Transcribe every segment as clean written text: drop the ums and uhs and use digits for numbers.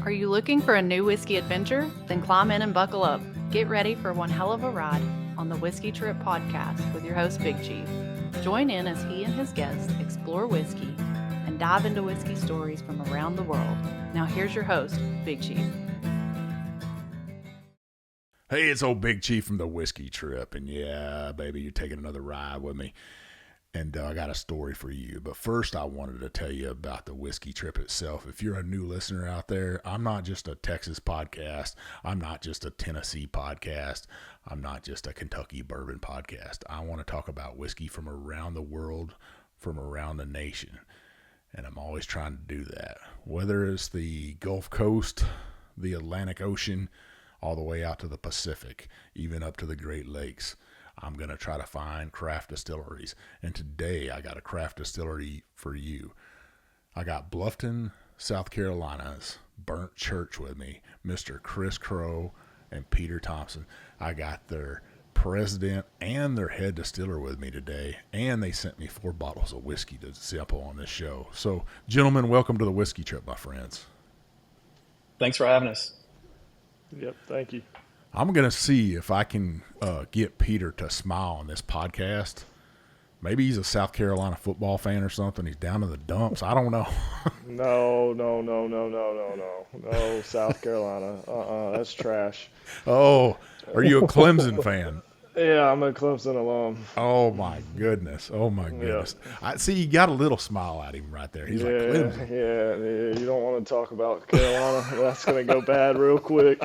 Are you looking for a new whiskey adventure? Then climb in and buckle up. Get ready for one hell of a ride on the Whiskey Trip podcast with your host, Big Chief. Join in as he and his guests explore whiskey and dive into whiskey stories from around the world. Now here's your host, Big Chief. Hey, it's old Big Chief from the Whiskey Trip, and yeah, baby, you're taking another ride with me, and I got a story for you. But first, I wanted to tell you about the Whiskey Trip itself. If you're a new listener out there, I'm not just a Texas podcast. I'm not just a Tennessee podcast. I'm not just a Kentucky bourbon podcast. I want to talk about whiskey from around the world, from around the nation, and I'm always trying to do that. Whether it's the Gulf Coast, the Atlantic Ocean, all the way out to the Pacific, even up to the Great Lakes, I'm going to try to find craft distilleries. And today I got a craft distillery for you. I got Bluffton, South Carolina's Burnt Church with me, Mr. Chris Crowe and PeterThompson. I got their president and their head distiller with me today, and they sent me 4 bottles of whiskey to sample on this show. So, gentlemen, welcome to the Whiskey Trip, my friends. Thanks for having us. Yep, thank you. I'm going to see if I can get Peter to smile on this podcast. Maybe he's a South Carolina football fan or something. He's down in the dumps. I don't know. No, South Carolina. That's trash. Oh, are you a Clemson fan? Yeah, I'm a Clemson alum. Oh, my goodness. Yeah. I see you got a little smile at him right there. He's like, Clemson. Yeah, you don't want to talk about Carolina. That's going to go bad real quick.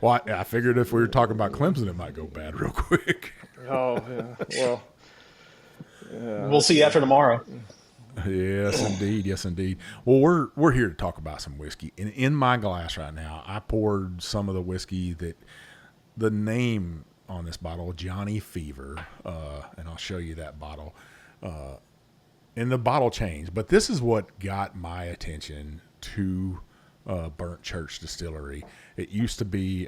Well, I figured if we were talking about Clemson, it might go bad real quick. Oh, yeah. Well, yeah. We'll see you after tomorrow. Yes, indeed. Yes, indeed. Well, we're here to talk about some whiskey. And in my glass right now, I poured some of the whiskey that the name on this bottle, Johny Fever, and I'll show you that bottle. And the bottle changed, but this is what got my attention to Burnt Church Distillery. It used to be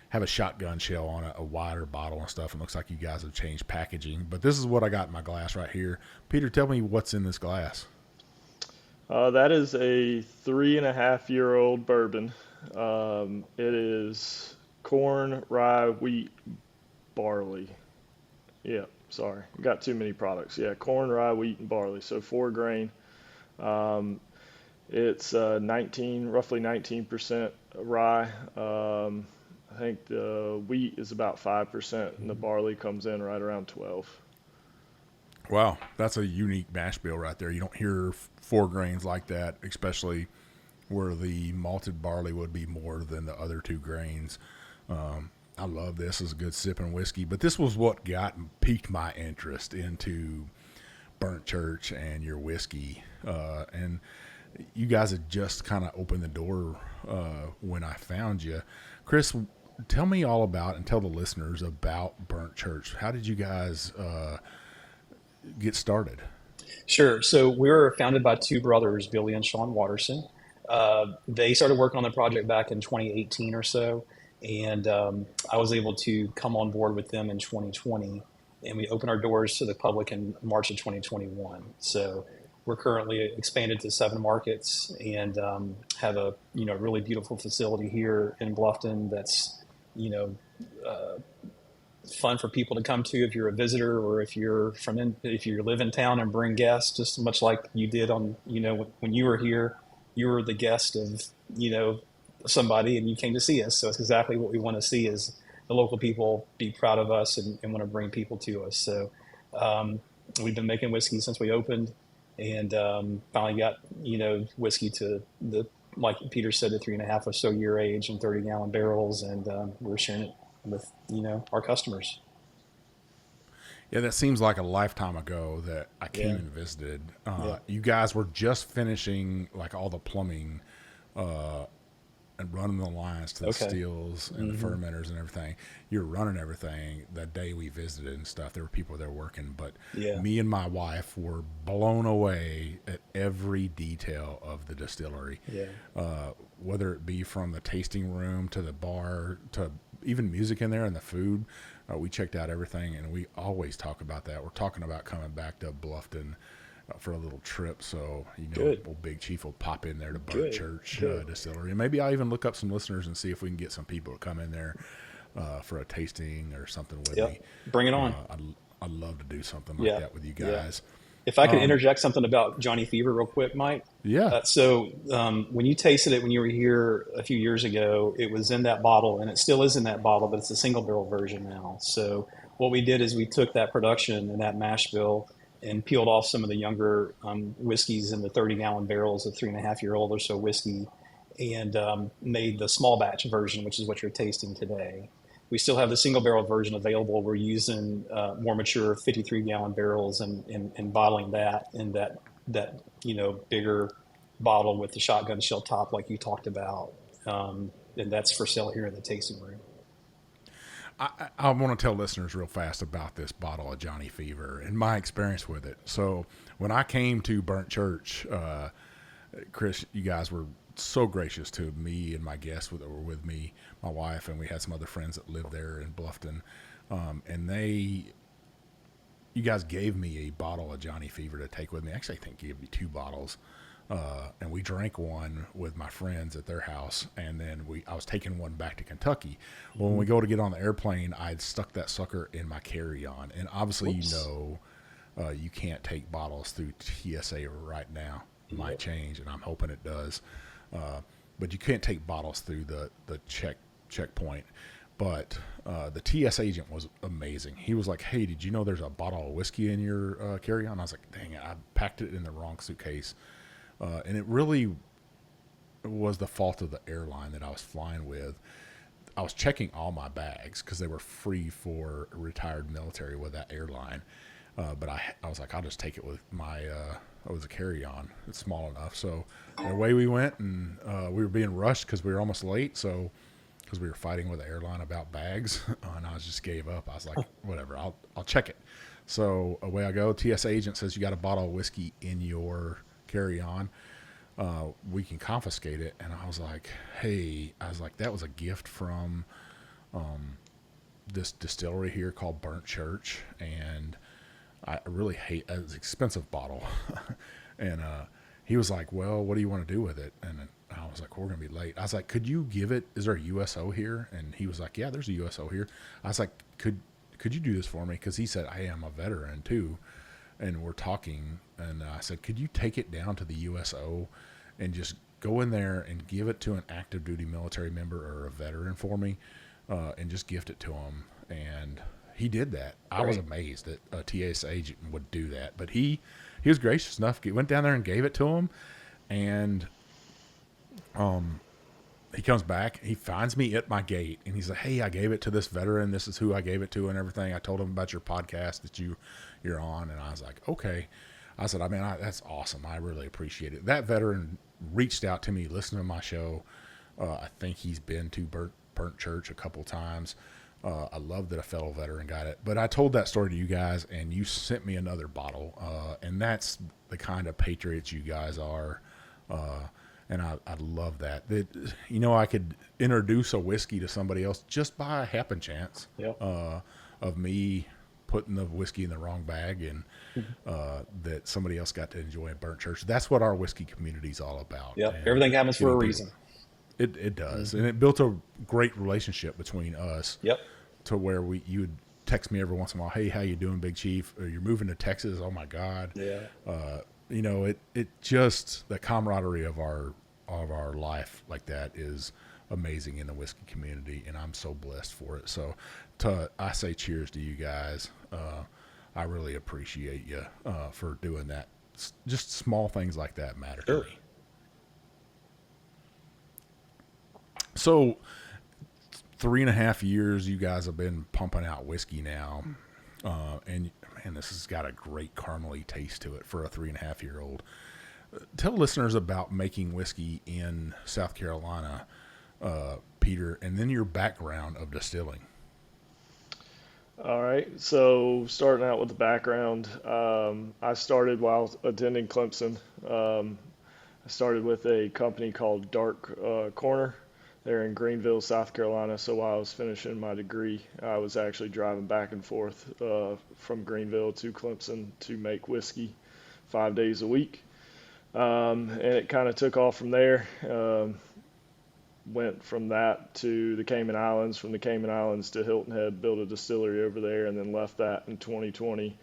have a shotgun shell on it, a wider bottle and stuff. It looks like you guys have changed packaging, but this is what I got in my glass right here. Peter, tell me what's in this glass. That is a 3.5-year-old bourbon. It is corn, rye, wheat, barley. Yeah, sorry. Got too many products. Yeah, corn, rye, wheat, and barley. So 4 grain. It's roughly 19% rye. I think the wheat is about 5%, and the barley comes in right around 12. Wow, that's a unique mash bill right there. You don't hear 4 grains like that, especially where the malted barley would be more than the other 2 grains. I love this. It's a good sipping whiskey, but this was what piqued my interest into Burnt Church and your whiskey. And you guys had just kind of opened the door when I found you. Chris, tell me all about and tell the listeners about Burnt Church. How did you guys get started? Sure. So we were founded by 2 brothers, Billy and Sean Watterson. They started working on the project back in 2018 or so, and I was able to come on board with them in 2020, and we opened our doors to the public in March of 2021. So we're currently expanded to 7 markets and have a really beautiful facility here in Bluffton that's fun for people to come to if you're a visitor or if you live in town and bring guests, just much like you did on when you were here. You were the guest of somebody and you came to see us. So it's exactly what we want to see is the local people be proud of us and want to bring people to us. So we've been making whiskey since we opened. And finally got, whiskey to like Peter said, the 3.5 or so year age and 30-gallon barrels. And we're sharing it with, our customers. Yeah, that seems like a lifetime ago that I came and visited. You guys were just finishing like all the plumbing and running the lines to the stills and the fermenters and everything. You're running everything. That day we visited and stuff, there were people there working, but me and my wife were blown away at every detail of the distillery. Whether it be from the tasting room to the bar to even music in there and the food. We checked out everything, and we always talk about that. We're talking about coming back to Bluffton for a little trip. So, Good. old Big Chief will pop in there to Burnt Good. Church Good. Distillery. And maybe I'll even look up some listeners and see if we can get some people to come in there for a tasting or something with me. Bring it on. I'd love to do something like that with you guys. If I could interject something about Johny Fever real quick, Mike. Yeah. When you tasted it when you were here a few years ago, it was in that bottle, and it still is in that bottle, but it's a single barrel version now. So what we did is we took that production and that mash bill and peeled off some of the younger whiskeys in the 30-gallon barrels of 3.5-year-old or so whiskey, and made the small batch version, which is what you're tasting today. We still have the single barrel version available. We're using more mature 53-gallon barrels and bottling that in that bigger bottle with the shotgun shell top like you talked about. And that's for sale here in the tasting room. I want to tell listeners real fast about this bottle of Johny Fever and my experience with it. So when I came to Burnt Church, Chris, you guys were so gracious to me and my guests that were with me, my wife, and we had some other friends that lived there in Bluffton. And you guys gave me a bottle of Johny Fever to take with me. Actually, I think you gave me 2 bottles. And we drank one with my friends at their house, and then I was taking one back to Kentucky. Well, when we go to get on the airplane, I'd stuck that sucker in my carry-on, and obviously, you can't take bottles through TSA right now. It might change, and I'm hoping it does. But you can't take bottles through the checkpoint. But the TS agent was amazing. He was like, "Hey, did you know there's a bottle of whiskey in your carry-on?" I was like, "Dang it, I packed it in the wrong suitcase." And it really was the fault of the airline that I was flying with. I was checking all my bags because they were free for retired military with that airline. But I was like, I'll just take it with my, it was a carry-on. It's small enough. So away we went, and we were being rushed because we were almost late. So because we were fighting with the airline about bags, and I just gave up. I was like, whatever, I'll check it. So away I go. TSA agent says, you got a bottle of whiskey in your carry-on. We can confiscate it. And I was like, that was a gift from this distillery here called Burnt Church, and I really hate it's an expensive bottle. And he was like, well, what do you want to do with it? And I was like, we're gonna be late. I was like, could you give it, is there a USO here? And he was like, yeah, there's a USO here. I was like, could you do this for me? Because he said, I am a veteran too. And we're talking, and I said, could you take it down to the USO and just go in there and give it to an active duty military member or a veteran for me, and just gift it to him? And he did that. I was amazed that a TSA agent would do that, but he was gracious enough. He went down there and gave it to him, and he comes back. He finds me at my gate, and he's like, hey, I gave it to this veteran. This is who I gave it to and everything. I told him about your podcast that you're on, and I was like, okay. I said, that's awesome. I really appreciate it. That veteran reached out to me, listened to my show. I think he's been to Burnt Church a couple times. I love that a fellow veteran got it. But I told that story to you guys, and you sent me another bottle. And that's the kind of patriots you guys are. And I love that. I could introduce a whiskey to somebody else just by a happen chance of me putting the whiskey in the wrong bag, and that somebody else got to enjoy at Burnt Church. That's what our whiskey community is all about. Yeah, everything happens for a reason. It does, and it built a great relationship between us. Yep. To where you would text me every once in a while, hey, how you doing, Big Chief? Or you're moving to Texas? Oh my God. Yeah. It just, the camaraderie of our life like that is amazing in the whiskey community, and I'm so blessed for it. So I say cheers to you guys. I really appreciate you for doing that. Just small things like that matter to me. So 3.5 years you guys have been pumping out whiskey now, and man, this has got a great caramely taste to it for a 3.5-year-old. Tell listeners about making whiskey in South Carolina, Peter, and then your background of distilling. All right, so starting out with the background, I started while attending Clemson. I started with a company called Dark Corner. They're in Greenville, South Carolina. So while I was finishing my degree, I was actually driving back and forth from Greenville to Clemson to make whiskey 5 days a week. And it kind of took off from there. Went from that to the Cayman Islands, from the Cayman Islands to Hilton Head, built a distillery over there, and then left that in 2020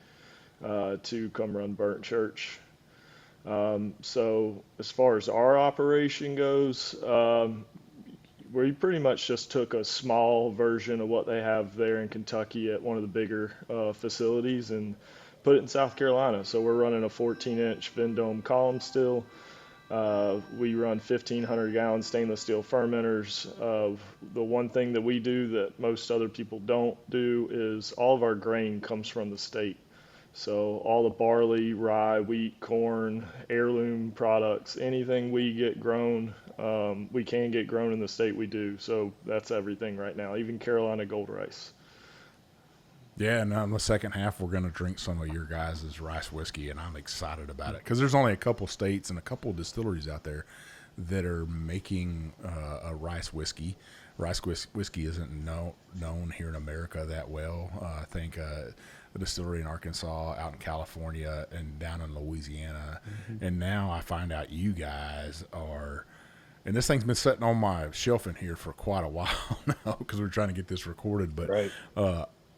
to come run Burnt Church. So as far as our operation goes, we pretty much just took a small version of what they have there in Kentucky at one of the bigger facilities and put it in South Carolina. So we're running a 14-inch Vendome column still. We run 1,500-gallon stainless steel fermenters. The one thing that we do that most other people don't do is all of our grain comes from the state. So all the barley, rye, wheat, corn, heirloom products, anything we get grown, we can get grown in the state, we do. So that's everything right now, even Carolina gold rice. Yeah, and in the second half, we're going to drink some of your guys' rice whiskey, and I'm excited about it because there's only a couple states and a couple of distilleries out there that are making a rice whiskey. Rice whiskey isn't known here in America that well. I think a distillery in Arkansas, out in California, and down in Louisiana. Mm-hmm. And now I find out you guys are, and this thing's been sitting on my shelf in here for quite a while now because we're trying to get this recorded. But right.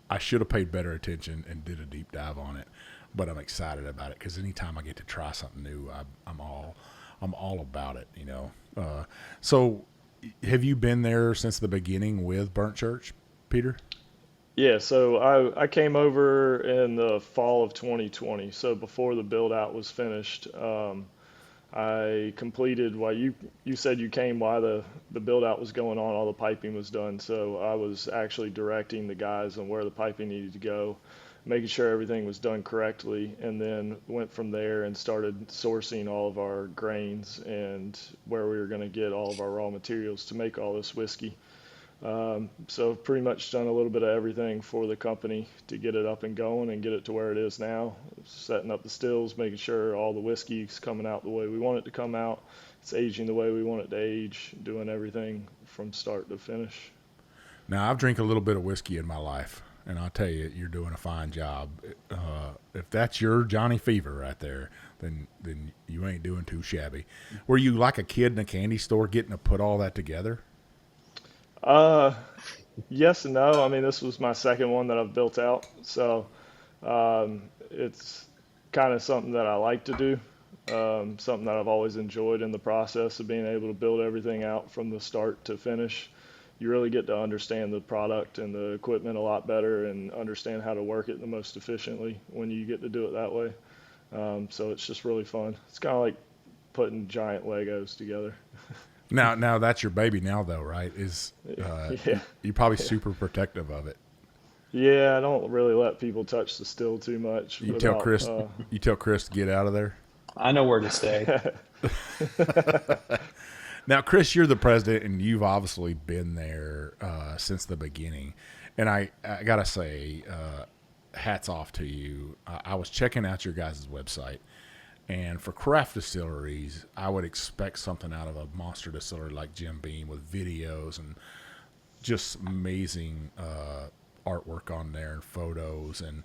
I should have paid better attention and did a deep dive on it. But I'm excited about it because anytime I get to try something new, I'm all about it. You know. So, have you been there since the beginning with Burnt Church, Peter? Yeah, so I came over in the fall of 2020, so before the build-out was finished. I completed, while you said you came while the build-out was going on, all the piping was done, so I was actually directing the guys on where the piping needed to go, making sure everything was done correctly, and then went from there and started sourcing all of our grains and where we were going to get all of our raw materials to make all this whiskey. So pretty much done a little bit of everything for the company to get it up and going and get it to where it is now. Setting up the stills, making sure all the whiskey's coming out the way we want it to come out. It's aging the way we want it to age, doing everything from start to finish. Now, I've drank a little bit of whiskey in my life, and I'll tell you, you're doing a fine job. If that's your Johny Fever right there, then you ain't doing too shabby. Were you like a kid in a candy store getting to put all that together? Yes and no. I mean, this was my second one that I've built out, so it's kind of something that I like to do, something that I've always enjoyed in the process of being able to build everything out from the start to finish. You really get to understand the product and the equipment a lot better and understand how to work it the most efficiently when you get to do it that way. So it's just really fun. It's kind of like putting giant Legos together. Now that's your baby now, though, right? Yeah. You're probably super protective of it. Yeah, I don't really let people touch the still too much. You tell Chris to get out of there. I know where to stay. Now, Chris, you're the president, and you've obviously been there since the beginning. And I gotta say, hats off to you. I was checking out your guys' website. And for craft distilleries, I would expect something out of a monster distillery like Jim Beam with videos and just amazing artwork on there and photos and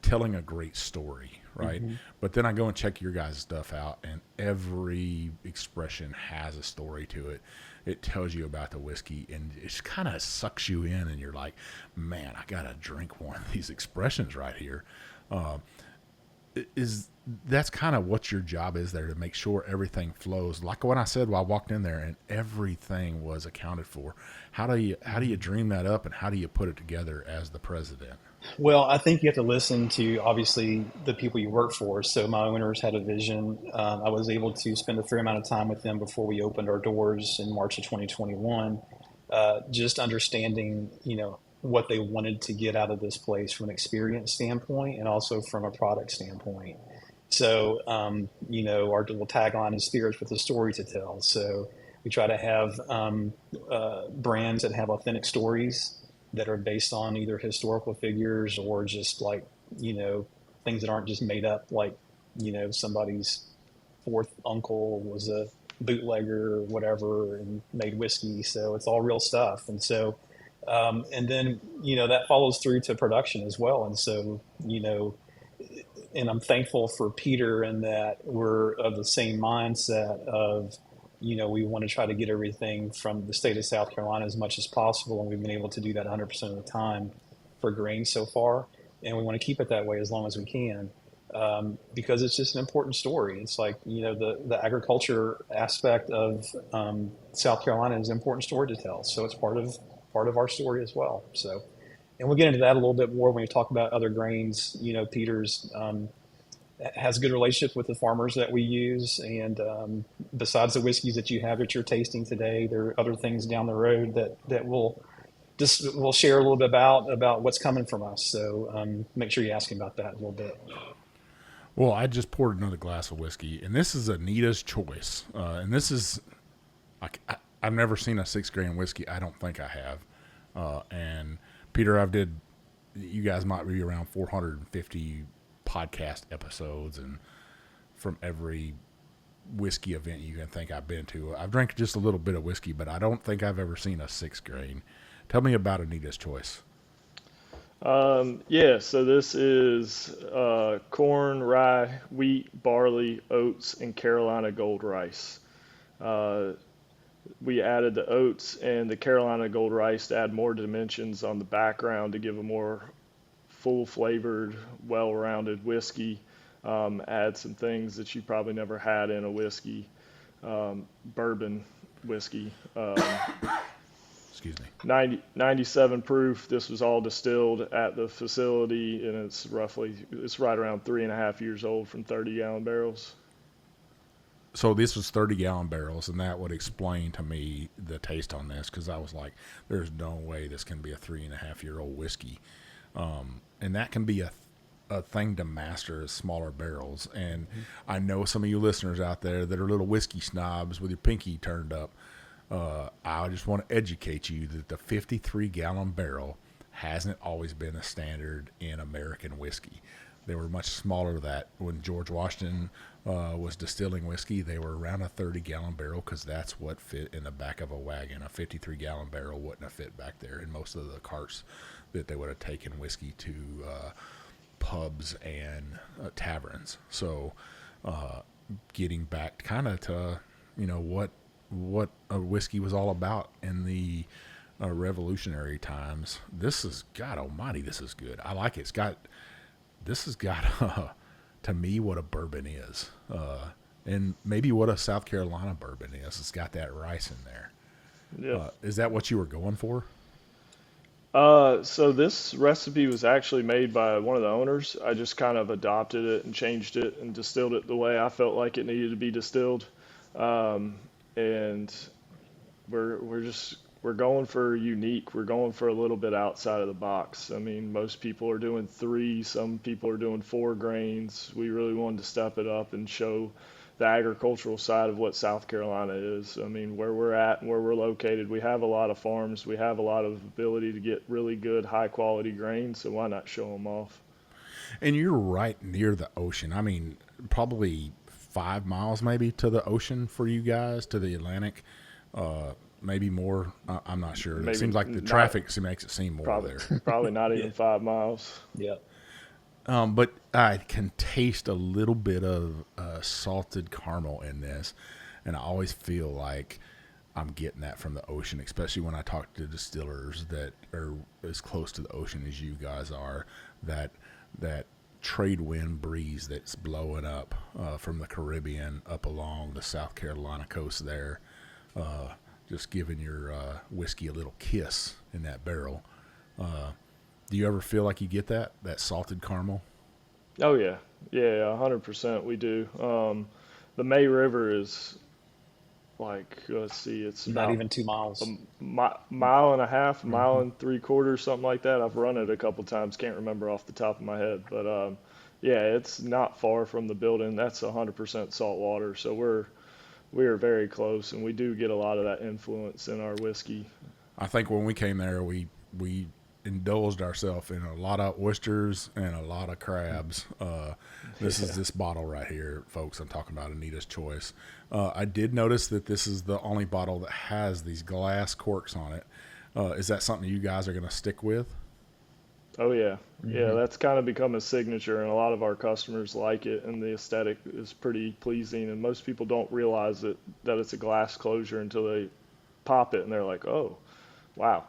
telling a great story, right? Mm-hmm. But then I go and check your guys' stuff out, and every expression has a story to it. It tells you about the whiskey, and it kind of sucks you in, and you're like, man, I got to drink one of these expressions right here. That's kind of what your job is there, to make sure everything flows. Like what I said while I walked in there, and everything was accounted for. How do you dream that up, and how do you put it together as the president? Well, I think you have to listen to, obviously, the people you work for. So my owners had a vision. I was able to spend a fair amount of time with them before we opened our doors in March of 2021, just understanding, what they wanted to get out of this place from an experience standpoint and also from a product standpoint. So, our little tagline is spirits with a story to tell. So we try to have brands that have authentic stories that are based on either historical figures or just like, things that aren't just made up, like, somebody's fourth uncle was a bootlegger or whatever and made whiskey. So it's all real stuff. And so, and then, that follows through to production as well. And so, and I'm thankful for Peter in that we're of the same mindset of, we want to try to get everything from the state of South Carolina as much as possible. And we've been able to do that 100% of the time for grain so far. And we want to keep it that way as long as we can, because it's just an important story. It's like, the agriculture aspect of South Carolina is an important story to tell. So it's part of our story as well. So, and we'll get into that a little bit more when we talk about other grains. Peter's has a good relationship with the farmers that we use. And besides the whiskeys that you have that you're tasting today, there are other things down the road that we'll share a little bit about what's coming from us. So make sure you ask him about that a little bit. Well, I just poured another glass of whiskey, and this is Anita's Choice. And this is, I've never seen a 6-grain whiskey. I don't think I have. And Peter, you guys might be around 450 podcast episodes, and from every whiskey event you can think I've been to. I've drank just a little bit of whiskey, but I don't think I've ever seen a 6-grain. Tell me about Anita's Choice. So this is corn, rye, wheat, barley, oats, and Carolina gold rice. We added the oats and the Carolina gold rice to add more dimensions on the background to give a more full-flavored, well-rounded whiskey. Add some things that you probably never had in a whiskey, bourbon whiskey. Excuse me. 97 proof. This was all distilled at the facility, and it's right around 3.5 years old from 30-gallon barrels. So this was 30-gallon barrels, and that would explain to me the taste on this, because I was like, there's no way this can be a 3.5-year-old whiskey. And that can be a thing to master, is smaller barrels. And I know some of you listeners out there that are little whiskey snobs with your pinky turned up. I just want to educate you that the 53-gallon barrel hasn't always been a standard in American whiskey. They were much smaller than that. When George Washington was distilling whiskey, they were around a 30-gallon barrel, because that's what fit in the back of a wagon. A 53-gallon barrel wouldn't have fit back there in most of the carts that they would have taken whiskey to pubs and taverns. So getting back kind of to, what a whiskey was all about in the revolutionary times. This is, God almighty, this is good. I like it. This has got, to me, what a bourbon is. And maybe what a South Carolina bourbon is. It's got that rice in there. Yeah. Is that what you were going for? So this recipe was actually made by one of the owners. I just kind of adopted it and changed it and distilled it the way I felt like it needed to be distilled. And we're going for unique. We're going for a little bit outside of the box. I mean, most people are doing 3, some people are doing 4 grains. We really wanted to step it up and show the agricultural side of what South Carolina is. I mean, where we're at and where we're located, we have a lot of farms. We have a lot of ability to get really good, high-quality grain, so why not show them off? And you're right near the ocean. I mean, probably 5 miles maybe to the ocean for you guys, to the Atlantic. Maybe more. I'm not sure. Maybe it seems like the traffic makes it seem more probably, there. Probably not even 5 miles. Yeah. But I can taste a little bit of salted caramel in this, and I always feel like I'm getting that from the ocean, especially when I talk to distillers that are as close to the ocean as you guys are. That trade wind breeze that's blowing up from the Caribbean up along the South Carolina coast there, just giving your whiskey a little kiss in that barrel. Do you ever feel like you get that salted caramel? Oh yeah, 100% we do. The May River is like, let's see, it's not even 2 miles. A mile and a half, mile and 3/4, something like that. I've run it a couple times, can't remember off the top of my head, but it's not far from the building. That's 100% salt water, so we are very close, and we do get a lot of that influence in our whiskey. I think when we came there, we indulged ourselves in a lot of oysters and a lot of crabs. This is this bottle right here, folks. I'm talking about Anita's Choice. I did notice that this is the only bottle that has these glass corks on it. Is that something you guys are going to stick with? Oh yeah, yeah. Hmm. That's kind of become a signature, and a lot of our customers like it, and the aesthetic is pretty pleasing. And most people don't realize that it's a glass closure until they pop it, and they're like, "Oh, wow."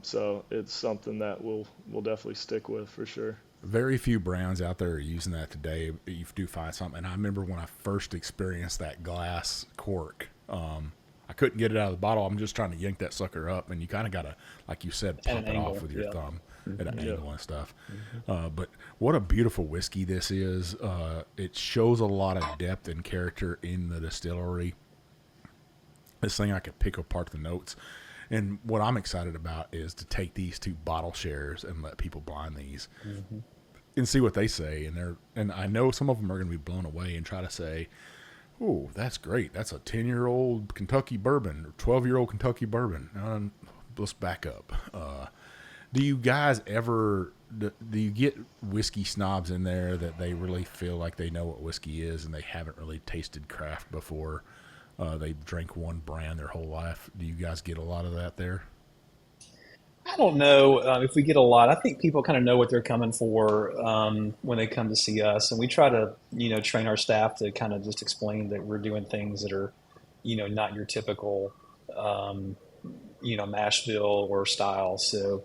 So it's something that we'll definitely stick with for sure. Very few brands out there are using that today. But you do find something. And I remember when I first experienced that glass cork. I couldn't get it out of the bottle. I'm just trying to yank that sucker up, and you kind of gotta, like you said, At an pop it off angle. with your Yeah. thumb at an Hmm. Yep. angle and stuff. Hmm. But what a beautiful whiskey this is. It shows a lot of depth and character in the distillery. This thing I could pick apart the notes. And what I'm excited about is to take these two bottle shares and let people blind these Hmm. and see what they say. And I know some of them are going to be blown away and try to say, "Oh, that's great. That's a 10-year-old Kentucky bourbon or 12-year-old Kentucky bourbon." Let's back up. Do you guys ever do you get whiskey snobs in there that they really feel like they know what whiskey is and they haven't really tasted craft before? They drank one brand their whole life. Do you guys get a lot of that there? I don't know if we get a lot. I think people kind of know what they're coming for when they come to see us, and we try to, train our staff to kind of just explain that we're doing things that are, not your typical, um, mash bill or style. So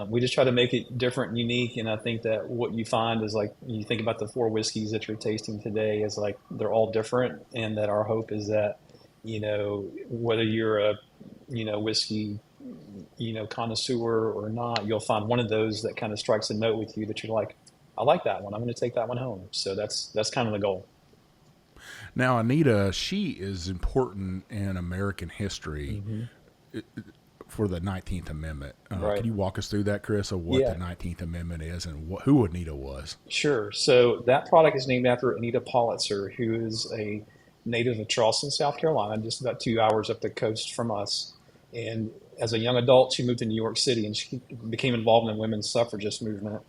we just try to make it different and unique. And I think that what you find is like you think about the four whiskeys that you're tasting today is like they're all different, and that our hope is that, whether you're a, whiskey connoisseur or not, you'll find one of those that kind of strikes a note with you that you're like, I like that one. I'm going to take that one home. So that's kind of the goal. Now, Anita, she is important in American history Hmm. for the 19th Amendment. Right. Can you walk us through that, Chris, of what the Yeah, 19th Amendment is and who Anita was? sure. So that product is named after Anita Politzer, who is a native of Charleston, South Carolina, just about 2 hours up the coast from us. And as a young adult, she moved to New York City and she became involved in the women's suffragist movement.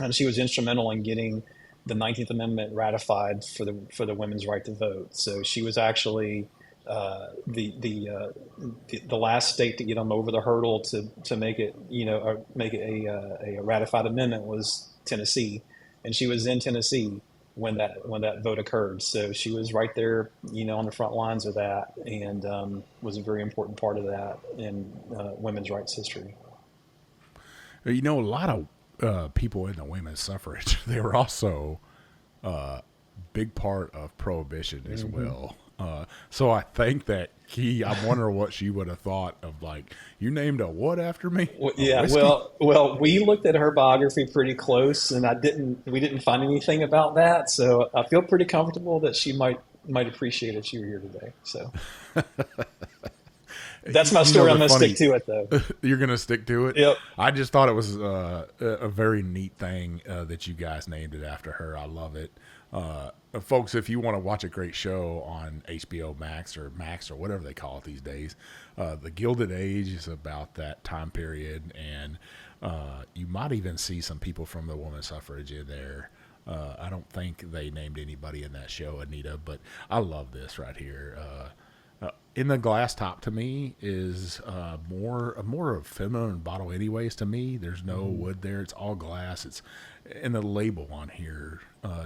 And she was instrumental in getting the 19th Amendment ratified for the women's right to vote. So she was actually the last state to get them over the hurdle to make it make it a ratified amendment was Tennessee, and she was in Tennessee when that vote occurred. So she was right there, on the front lines of that, and was a very important part of that in women's rights history. A lot of people in the women's suffrage, they were also big part of prohibition as Hmm. well. So I think that I wonder what she would have thought of, like, you named a what after me? Well, A yeah, whiskey? we looked at her biography pretty close, and we didn't find anything about that. So I feel pretty comfortable that she might appreciate if she were here today. So that's my story. I'm The going to stick funny, to it though. you're going to stick to it? Yep. I just thought it was a very neat thing that you guys named it after her. I love it. Folks, if you want to watch a great show on HBO Max or whatever they call it these days, The Gilded Age is about that time period, and you might even see some people from the women's suffrage in there. I don't think they named anybody in that show, Anita, but I love this right here. In the glass top, to me, is more of feminine bottle anyways. To me, there's no wood there. It's all glass. It's and the label on here.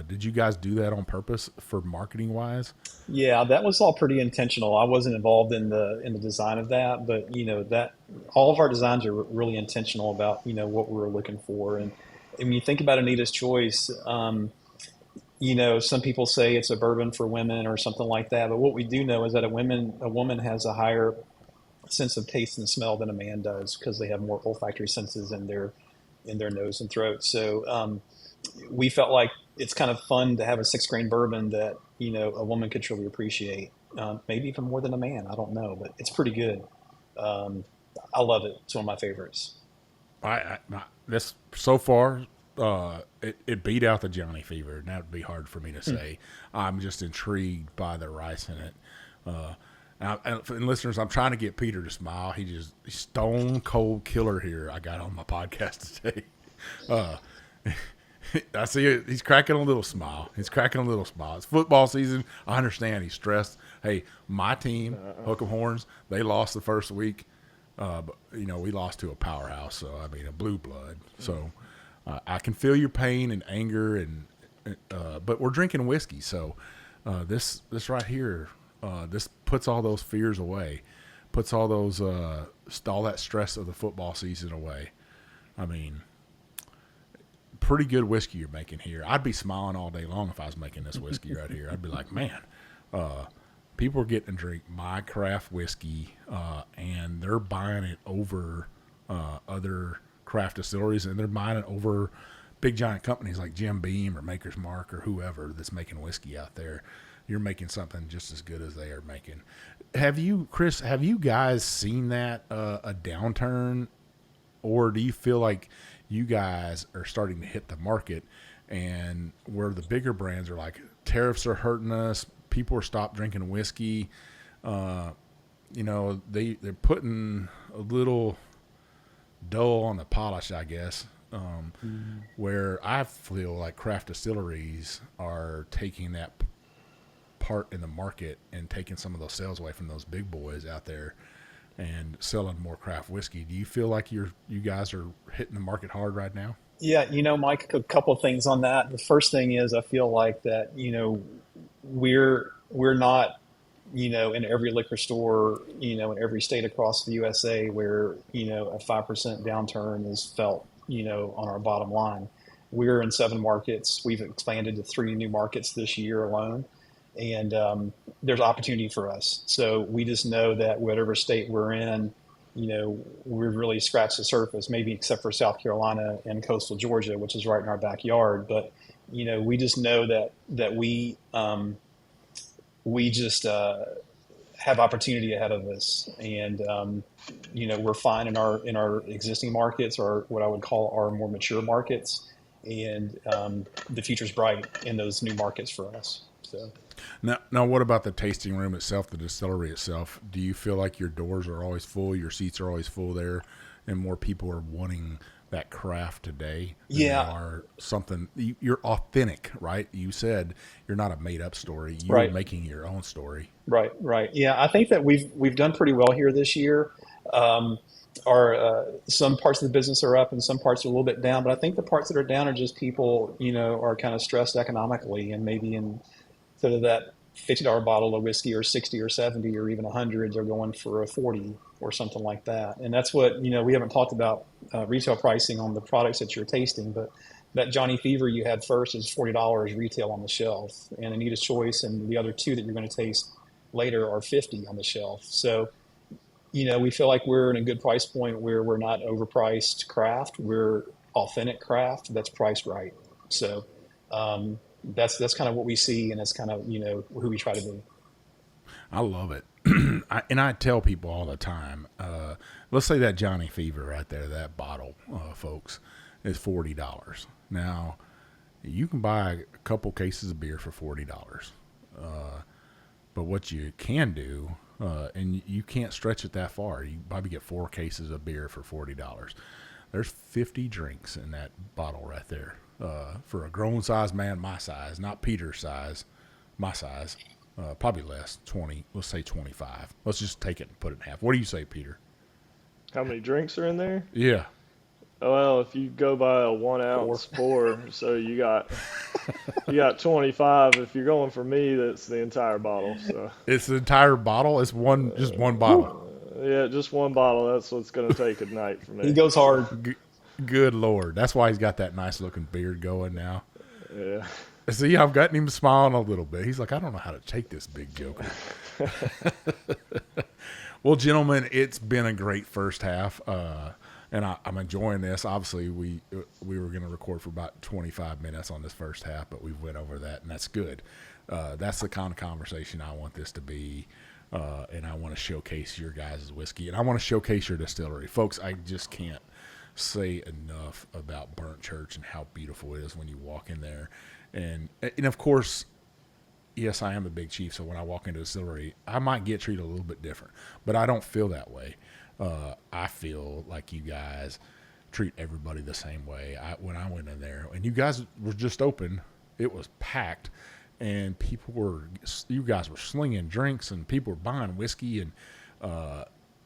Did you guys do that on purpose for marketing wise? Yeah, that was all pretty intentional. I wasn't involved in the design of that, but that all of our designs are really intentional about what we were looking for. And when you think about Anita's choice, some people say it's a bourbon for women or something like that. But what we do know is that a woman has a higher sense of taste and smell than a man does because they have more olfactory senses in their nose and throat. So we felt like it's kind of fun to have a 6 grain bourbon that a woman could truly appreciate, maybe even more than a man. I don't know, but it's pretty good. Um, I love it. It's one of my favorites. This so far, it beat out the Johny Fever, and that would be hard for me to say. I'm just intrigued by the rice in it. And listeners, I'm trying to get Peter to smile. He's stone cold killer here. I got on my podcast today. Uh, I see it. He's cracking a little smile. It's football season. I understand he's stressed. Hey, my team, Hook 'em Horns, they lost the first week. But, we lost to a powerhouse, so I mean a blue blood. So I can feel your pain and anger, and but we're drinking whiskey, so this right here, this puts all those fears away, puts all those all that stress of the football season away. I mean, pretty good whiskey you're making here. I'd be smiling all day long if I was making this whiskey right here. I'd be like, man, people are getting to drink my craft whiskey, and they're buying it over other craft distilleries, and they're buying it over big giant companies like Jim Beam or Maker's Mark or whoever that's making whiskey out there. You're making something just as good as they are making. Chris, have you guys seen that, a downturn, or do you feel like you guys are starting to hit the market and where the bigger brands are like, tariffs are hurting us, people are stopped drinking whiskey, they're putting a little dull on the polish, I guess, where I feel like craft distilleries are taking that part in the market and taking some of those sales away from those big boys out there and selling more craft whiskey. Do you feel like you guys are hitting the market hard right now? Yeah, Mike, a couple of things on that. The first thing is I feel like that, we're not, in every liquor store, in every state across the USA where, a 5% downturn is felt, on our bottom line. We're in 7 markets. We've expanded to 3 new markets this year alone. And there's opportunity for us. So we just know that whatever state we're in, we've really scratched the surface, maybe except for South Carolina and coastal Georgia, which is right in our backyard. But, we just know that we just have opportunity ahead of us. And, we're fine in our existing markets, or what I would call our more mature markets. And the future's bright in those new markets for us. So. Now, what about the tasting room itself, the distillery itself? Do you feel like your doors are always full, your seats are always full there, and more people are wanting that craft today than they are something? You're authentic, right? You said you're not a made-up story. You're making your own story. Right. Yeah, I think that we've done pretty well here this year. Some parts of the business are up and some parts are a little bit down, but I think the parts that are down are just people, are kind of stressed economically, and maybe instead of that $50 bottle of whiskey or 60 or 70 or even 100, they're going for a 40 or something like that. And that's what, we haven't talked about retail pricing on the products that you're tasting, but that Johny Fever you had first is $40 retail on the shelf, and Anita's Choice and the other 2 that you're going to taste later are $50 on the shelf. So, we feel like we're in a good price point where we're not overpriced craft. We're authentic craft that's priced right. So, that's kind of what we see, and that's kind of, who we try to be. I love it. I tell people all the time, let's say that Johny Fever right there, that bottle, folks, is $40. Now, you can buy a couple cases of beer for $40. But what you can do, and you can't stretch it that far, you probably get 4 cases of beer for $40. There's 50 drinks in that bottle right there. For a grown-sized man my size, not Peter's size, my size, probably less, 20, let's say 25. Let's just take it and put it in half. What do you say, Peter? How many drinks are in there? Yeah. Well, if you go by a 1 ounce pour, so you got 25. If you're going for me, that's the entire bottle. So it's the entire bottle. It's just one bottle. Yeah, just one bottle. That's what's going to take a night for me. He goes hard. Good Lord. That's why he's got that nice looking beard going now. Yeah. See, I've gotten him smiling a little bit. He's like, I don't know how to take this big joker. Well, gentlemen, it's been a great first half. And I'm enjoying this. Obviously, we were going to record for about 25 minutes on this first half, but we went over that, and that's good. That's the kind of conversation I want this to be, and I want to showcase your guys' whiskey, and I want to showcase your distillery. Folks, I just can't say enough about Burnt Church and how beautiful it is when you walk in there. And of course, yes, I am a big chief, so when I walk into a distillery, I might get treated a little bit different, but I don't feel that way. I feel like you guys treat everybody the same way. When I went in there, and you guys were just open, it was packed, and you guys were slinging drinks, and people were buying whiskey, and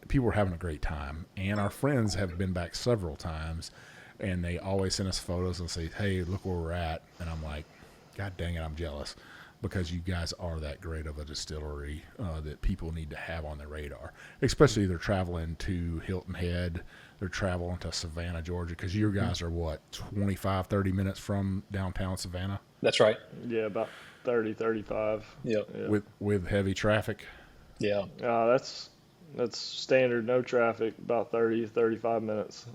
people were having a great time, and our friends have been back several times, and they always send us photos and say, "Hey, look where we're at," and I'm like, "God dang it, I'm jealous," because you guys are that great of a distillery that people need to have on their radar, especially they're traveling to Hilton Head, they're traveling to Savannah, Georgia, because you guys are what, 25, 30 minutes from downtown Savannah? That's right. Yeah, about 30, 35. Yeah. Yeah. With heavy traffic. Yeah. That's standard, no traffic, about 30, 35 minutes.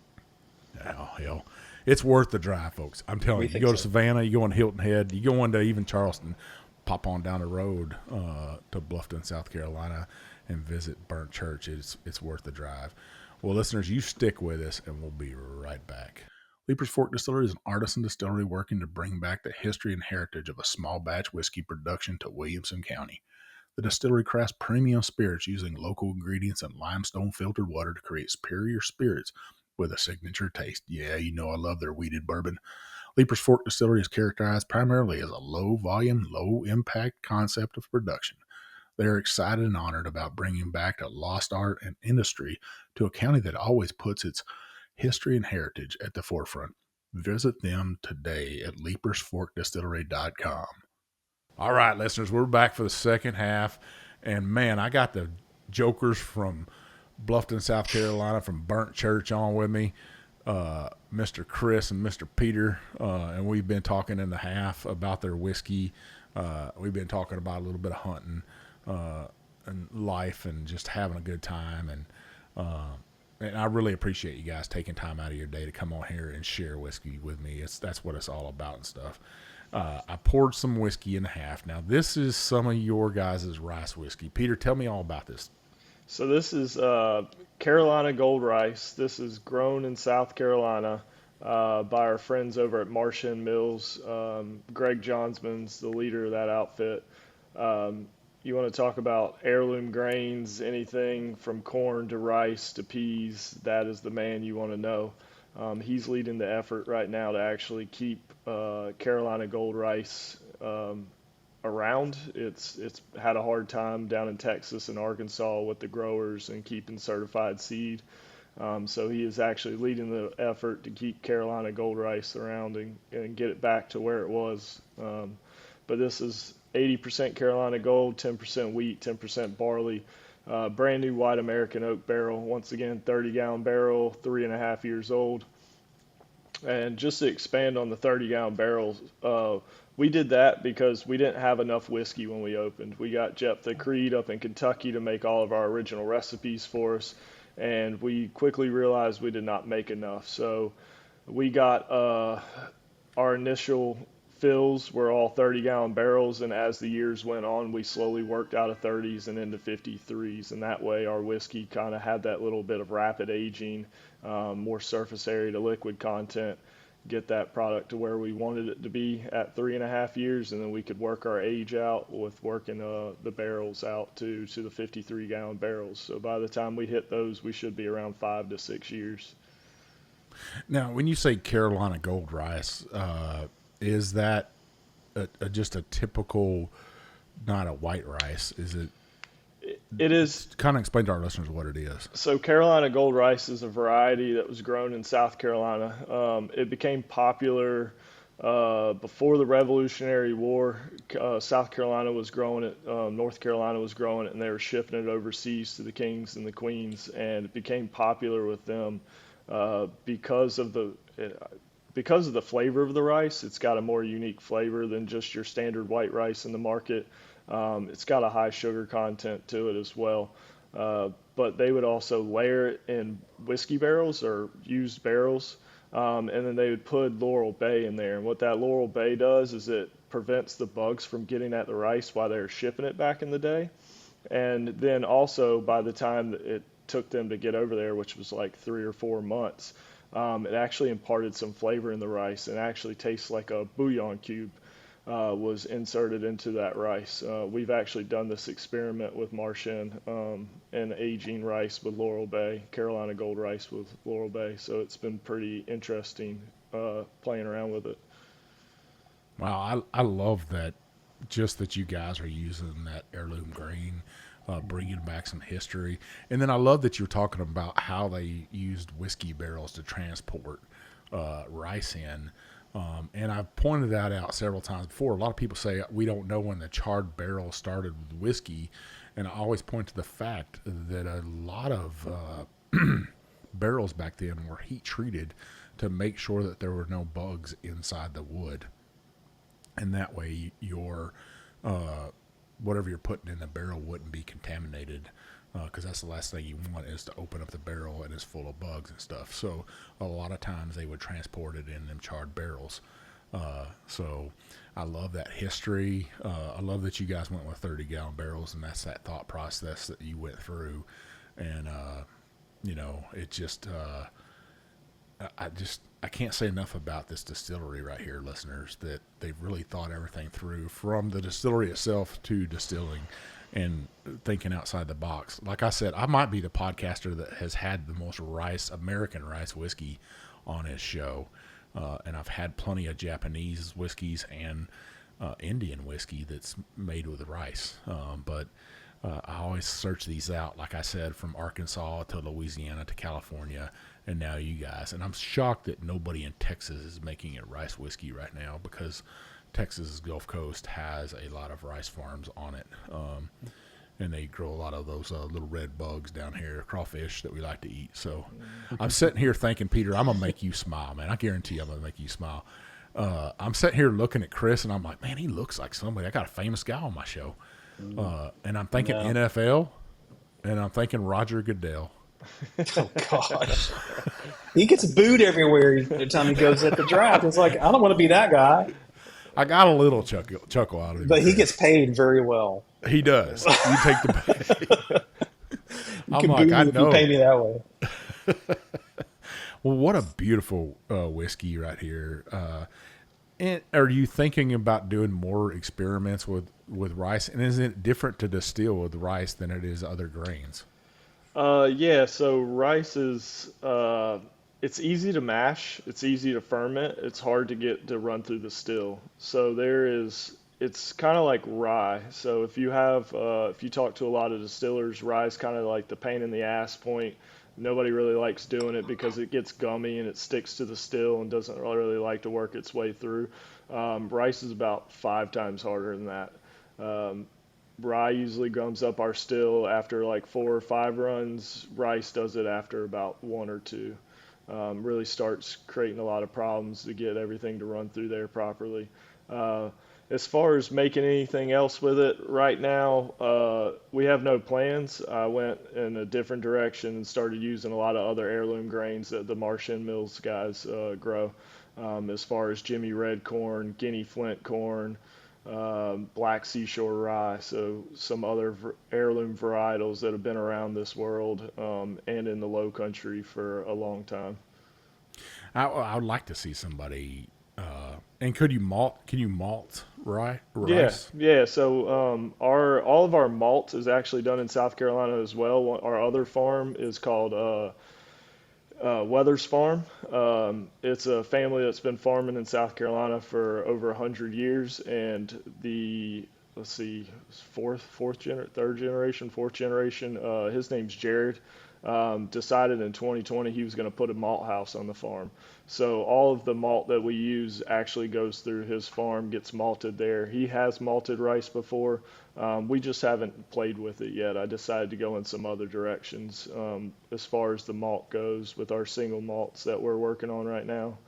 Oh, hell. It's worth the drive, folks. I'm telling you. You go to Savannah, you go on Hilton Head, you go into even Charleston, pop on down the road to Bluffton, South Carolina, and visit Burnt Church. It's worth the drive. Well, listeners, you stick with us, and we'll be right back. Leaper's Fork Distillery is an artisan distillery working to bring back the history and heritage of a small batch whiskey production to Williamson County. The distillery crafts premium spirits using local ingredients and limestone filtered water to create superior spirits with a signature taste. Yeah, you know I love their wheated bourbon. Leaper's Fork Distillery is characterized primarily as a low-volume, low-impact concept of production. They are excited and honored about bringing back a lost art and industry to a county that always puts its history and heritage at the forefront. Visit them today at leapersforkdistillery.com. All right, listeners, we're back for the second half. And, man, I got the jokers from Bluffton, South Carolina, from Burnt Church on with me, Mr. Chris and Mr. Peter. And we've been talking in the half about their whiskey. We've been talking about a little bit of hunting and life and just having a good time. And I really appreciate you guys taking time out of your day to come on here and share whiskey with me. That's what it's all about and stuff. I poured some whiskey in the half. Now, this is some of your guys' rice whiskey. Peter, tell me all about this. So this is Carolina Gold Rice. This is grown in South Carolina by our friends over at Marsh End Mills. Greg Johnsman's the leader of that outfit. You want to talk about heirloom grains, anything from corn to rice to peas, that is the man you want to know. He's leading the effort right now to actually keep Carolina Gold Rice around. It's had a hard time down in Texas and Arkansas with the growers and keeping certified seed. So he is actually leading the effort to keep Carolina Gold Rice around and get it back to where it was. But this is 80% Carolina Gold, 10% wheat, 10% barley. Brand new white American oak barrel. Once again, 30-gallon barrel, 3.5 years old. And just to expand on the 30-gallon barrels, we did that because we didn't have enough whiskey when we opened. We got Jephthah Creed up in Kentucky to make all of our original recipes for us, and we quickly realized we did not make enough. So we got our initial fills were all 30-gallon barrels, and as the years went on, we slowly worked out of 30s and into 53s, and that way our whiskey kind of had that little bit of rapid aging, more surface area to liquid content, get that product to where we wanted it to be at 3.5 years, and then we could work our age out with working the barrels out to the 53-gallon barrels. So by the time we hit those, we should be around 5 to 6 years. Now, when you say Carolina Gold Rice, is that just a typical, not a white rice? Is it? It is. Kind of explain to our listeners what it is. So Carolina Gold Rice is a variety that was grown in South Carolina. It became popular before the Revolutionary War. South Carolina was growing it, North Carolina was growing it, and they were shipping it overseas to the kings and the queens, and it became popular with them because of the flavor of the rice. It's got a more unique flavor than just your standard white rice in the market. It's got a high sugar content to it as well. But they would also layer it in whiskey barrels or used barrels, and then they would put Laurel Bay in there. And what that Laurel Bay does is it prevents the bugs from getting at the rice while they're shipping it back in the day. And then also by the time that it took them to get over there, which was like 3 or 4 months, it actually imparted some flavor in the rice and actually tastes like a bouillon cube was inserted into that rice. We've actually done this experiment with Marsh End and aging rice with Laurel Bay, Carolina Gold Rice with Laurel Bay. So it's been pretty interesting playing around with it. Wow, I love that, just that you guys are using that heirloom grain bringing back some history. And then I love that you're talking about how they used whiskey barrels to transport rice in. And I've pointed that out several times before. A lot of people say we don't know when the charred barrel started with whiskey. And I always point to the fact that a lot of barrels back then were heat treated to make sure that there were no bugs inside the wood. And that way your whatever you're putting in the barrel wouldn't be contaminated, because that's the last thing you want is to open up the barrel and it's full of bugs and stuff. So a lot of times they would transport it in them charred barrels. So I love that history. I love that you guys went with 30-gallon barrels, and that's that thought process that you went through. And, it just, I can't say enough about this distillery right here, listeners, that they've really thought everything through, from the distillery itself to distilling and thinking outside the box. Like I said, I might be the podcaster that has had the most American rice whiskey on his show. And I've had plenty of Japanese whiskeys and Indian whiskey that's made with rice. But I always search these out, like I said, from Arkansas to Louisiana to California, and now you guys. And I'm shocked that nobody in Texas is making a rice whiskey right now, because Texas's Gulf Coast has a lot of rice farms on it. And they grow a lot of those little red bugs down here, crawfish, that we like to eat. So I'm sitting here thinking, Peter, I'm going to make you smile, man. I guarantee I'm going to make you smile. I'm sitting here looking at Chris, and I'm like, man, he looks like somebody. I got a famous guy on my show. And I'm thinking NFL, and I'm thinking Roger Goodell. Oh, gosh. He gets booed everywhere every time he goes at the draft. It's like, I don't want to be that guy. I got a little chuckle out of him. But he gets paid very well. He does. You take the pay. I'm like, I know. You pay me that way. Well, what a beautiful whiskey right here. And are you thinking about doing more experiments with rice? And is it different to distill with rice than it is other grains? Yeah, so rice is, it's easy to mash, it's easy to ferment, it's hard to get to run through the still. So it's kind of like rye. So if you talk to a lot of distillers, rye is kind of like the pain in the ass point. Nobody really likes doing it because it gets gummy and it sticks to the still and doesn't really like to work its way through. Rice is about 5 times harder than that. Rye usually gums up our still after like 4 or 5 runs. Rice does it after about 1 or 2. Really starts creating a lot of problems to get everything to run through there properly. As far as making anything else with it right now, we have no plans. I went in a different direction and started using a lot of other heirloom grains that the Marsh End Mills guys grow, as far as Jimmy Red corn, Guinea Flint corn, Black Seashore rye, so some other heirloom varietals that have been around this world and in the Lowcountry for a long time. I would like to see somebody. And could you malt? Can you malt rice? Yeah. So all of our malt is actually done in South Carolina as well. Our other farm is called Weathers Farm. It's a family that's been farming in South Carolina for over 100 years, and fourth generation. His name's Jared. Decided in 2020 he was going to put a malt house on the farm. So all of the malt that we use actually goes through his farm, gets malted there. He has malted rice before. We just haven't played with it yet. I decided to go in some other directions as far as the malt goes with our single malts that we're working on right now.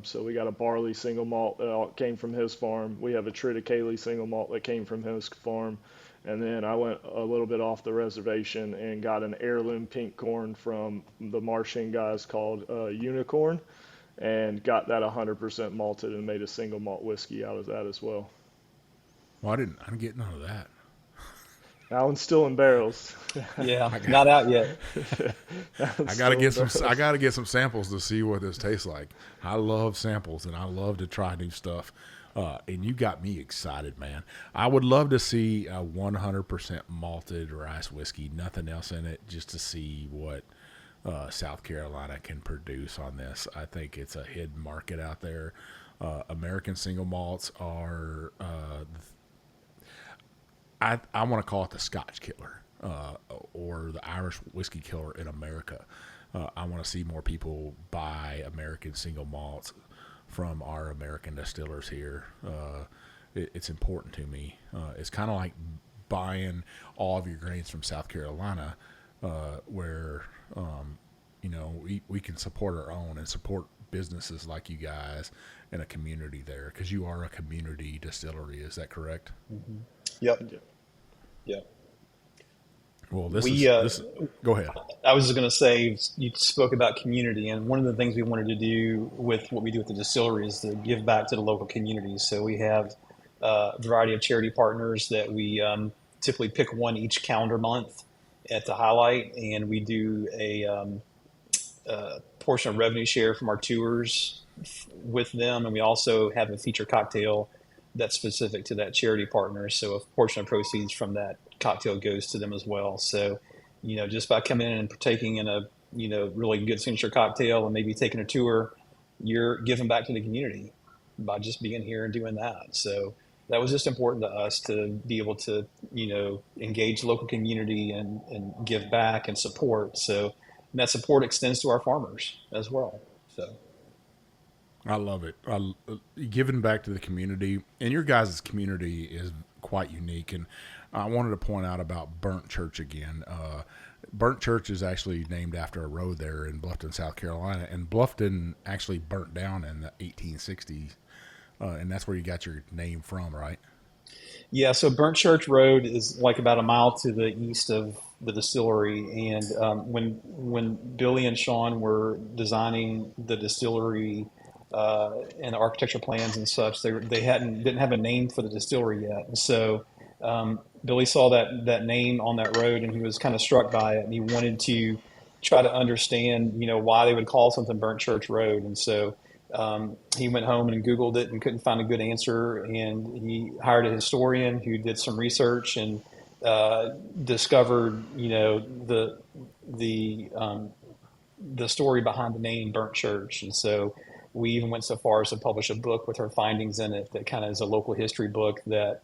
So we got a barley single malt that came from his farm. We have a triticale single malt that came from his farm. And then I went a little bit off the reservation and got an heirloom pink corn from the Marsh End guys called Unicorn, and got that 100% malted and made a single malt whiskey out of that as well. Well, I didn't get none of that. That one's still in barrels. Yeah, not out yet. I gotta get some samples to see what this tastes like. I love samples and I love to try new stuff. And you got me excited, man. I would love to see a 100% malted rice whiskey, nothing else in it, just to see what South Carolina can produce on this. I think it's a hidden market out there. American single malts are I want to call it the Scotch killer, or the Irish whiskey killer in America. I want to see more people buy American single malts from our American distillers here. It's important to me. It's kind of like buying all of your grains from South Carolina, where we can support our own and support businesses like you guys and a community there, because you are a community distillery. Is that correct? Mm-hmm. Yep. Yep. Well, go ahead. I was just going to say, you spoke about community, and one of the things we wanted to do with what we do with the distillery is to give back to the local communities. So we have a variety of charity partners that we typically pick one each calendar month at the highlight, and we do a portion of revenue share from our tours with them, and we also have a feature cocktail that's specific to that charity partner. So a portion of proceeds from that cocktail goes to them as well. So, just by coming in and partaking in a, really good signature cocktail and maybe taking a tour, you're giving back to the community by just being here and doing that. So that was just important to us to be able to, engage local community and give back and support. So and that support extends to our farmers as well. So I love it. Giving back to the community, and your guys' community is quite unique. And I wanted to point out about Burnt Church again. Burnt Church is actually named after a road there in Bluffton, South Carolina. And Bluffton actually burnt down in the 1860s. And that's where you got your name from, right? Yeah, so Burnt Church Road is like about a mile to the east of the distillery. And when Billy and Sean were designing the distillery and the architectural plans and such, they didn't have a name for the distillery yet. And so Billy saw that name on that road, and he was kind of struck by it, and he wanted to try to understand, why they would call something Burnt Church Road. And so he went home and Googled it and couldn't find a good answer, and he hired a historian who did some research and discovered, the story behind the name Burnt Church. And so we even went so far as to publish a book with her findings in it that kind of is a local history book that,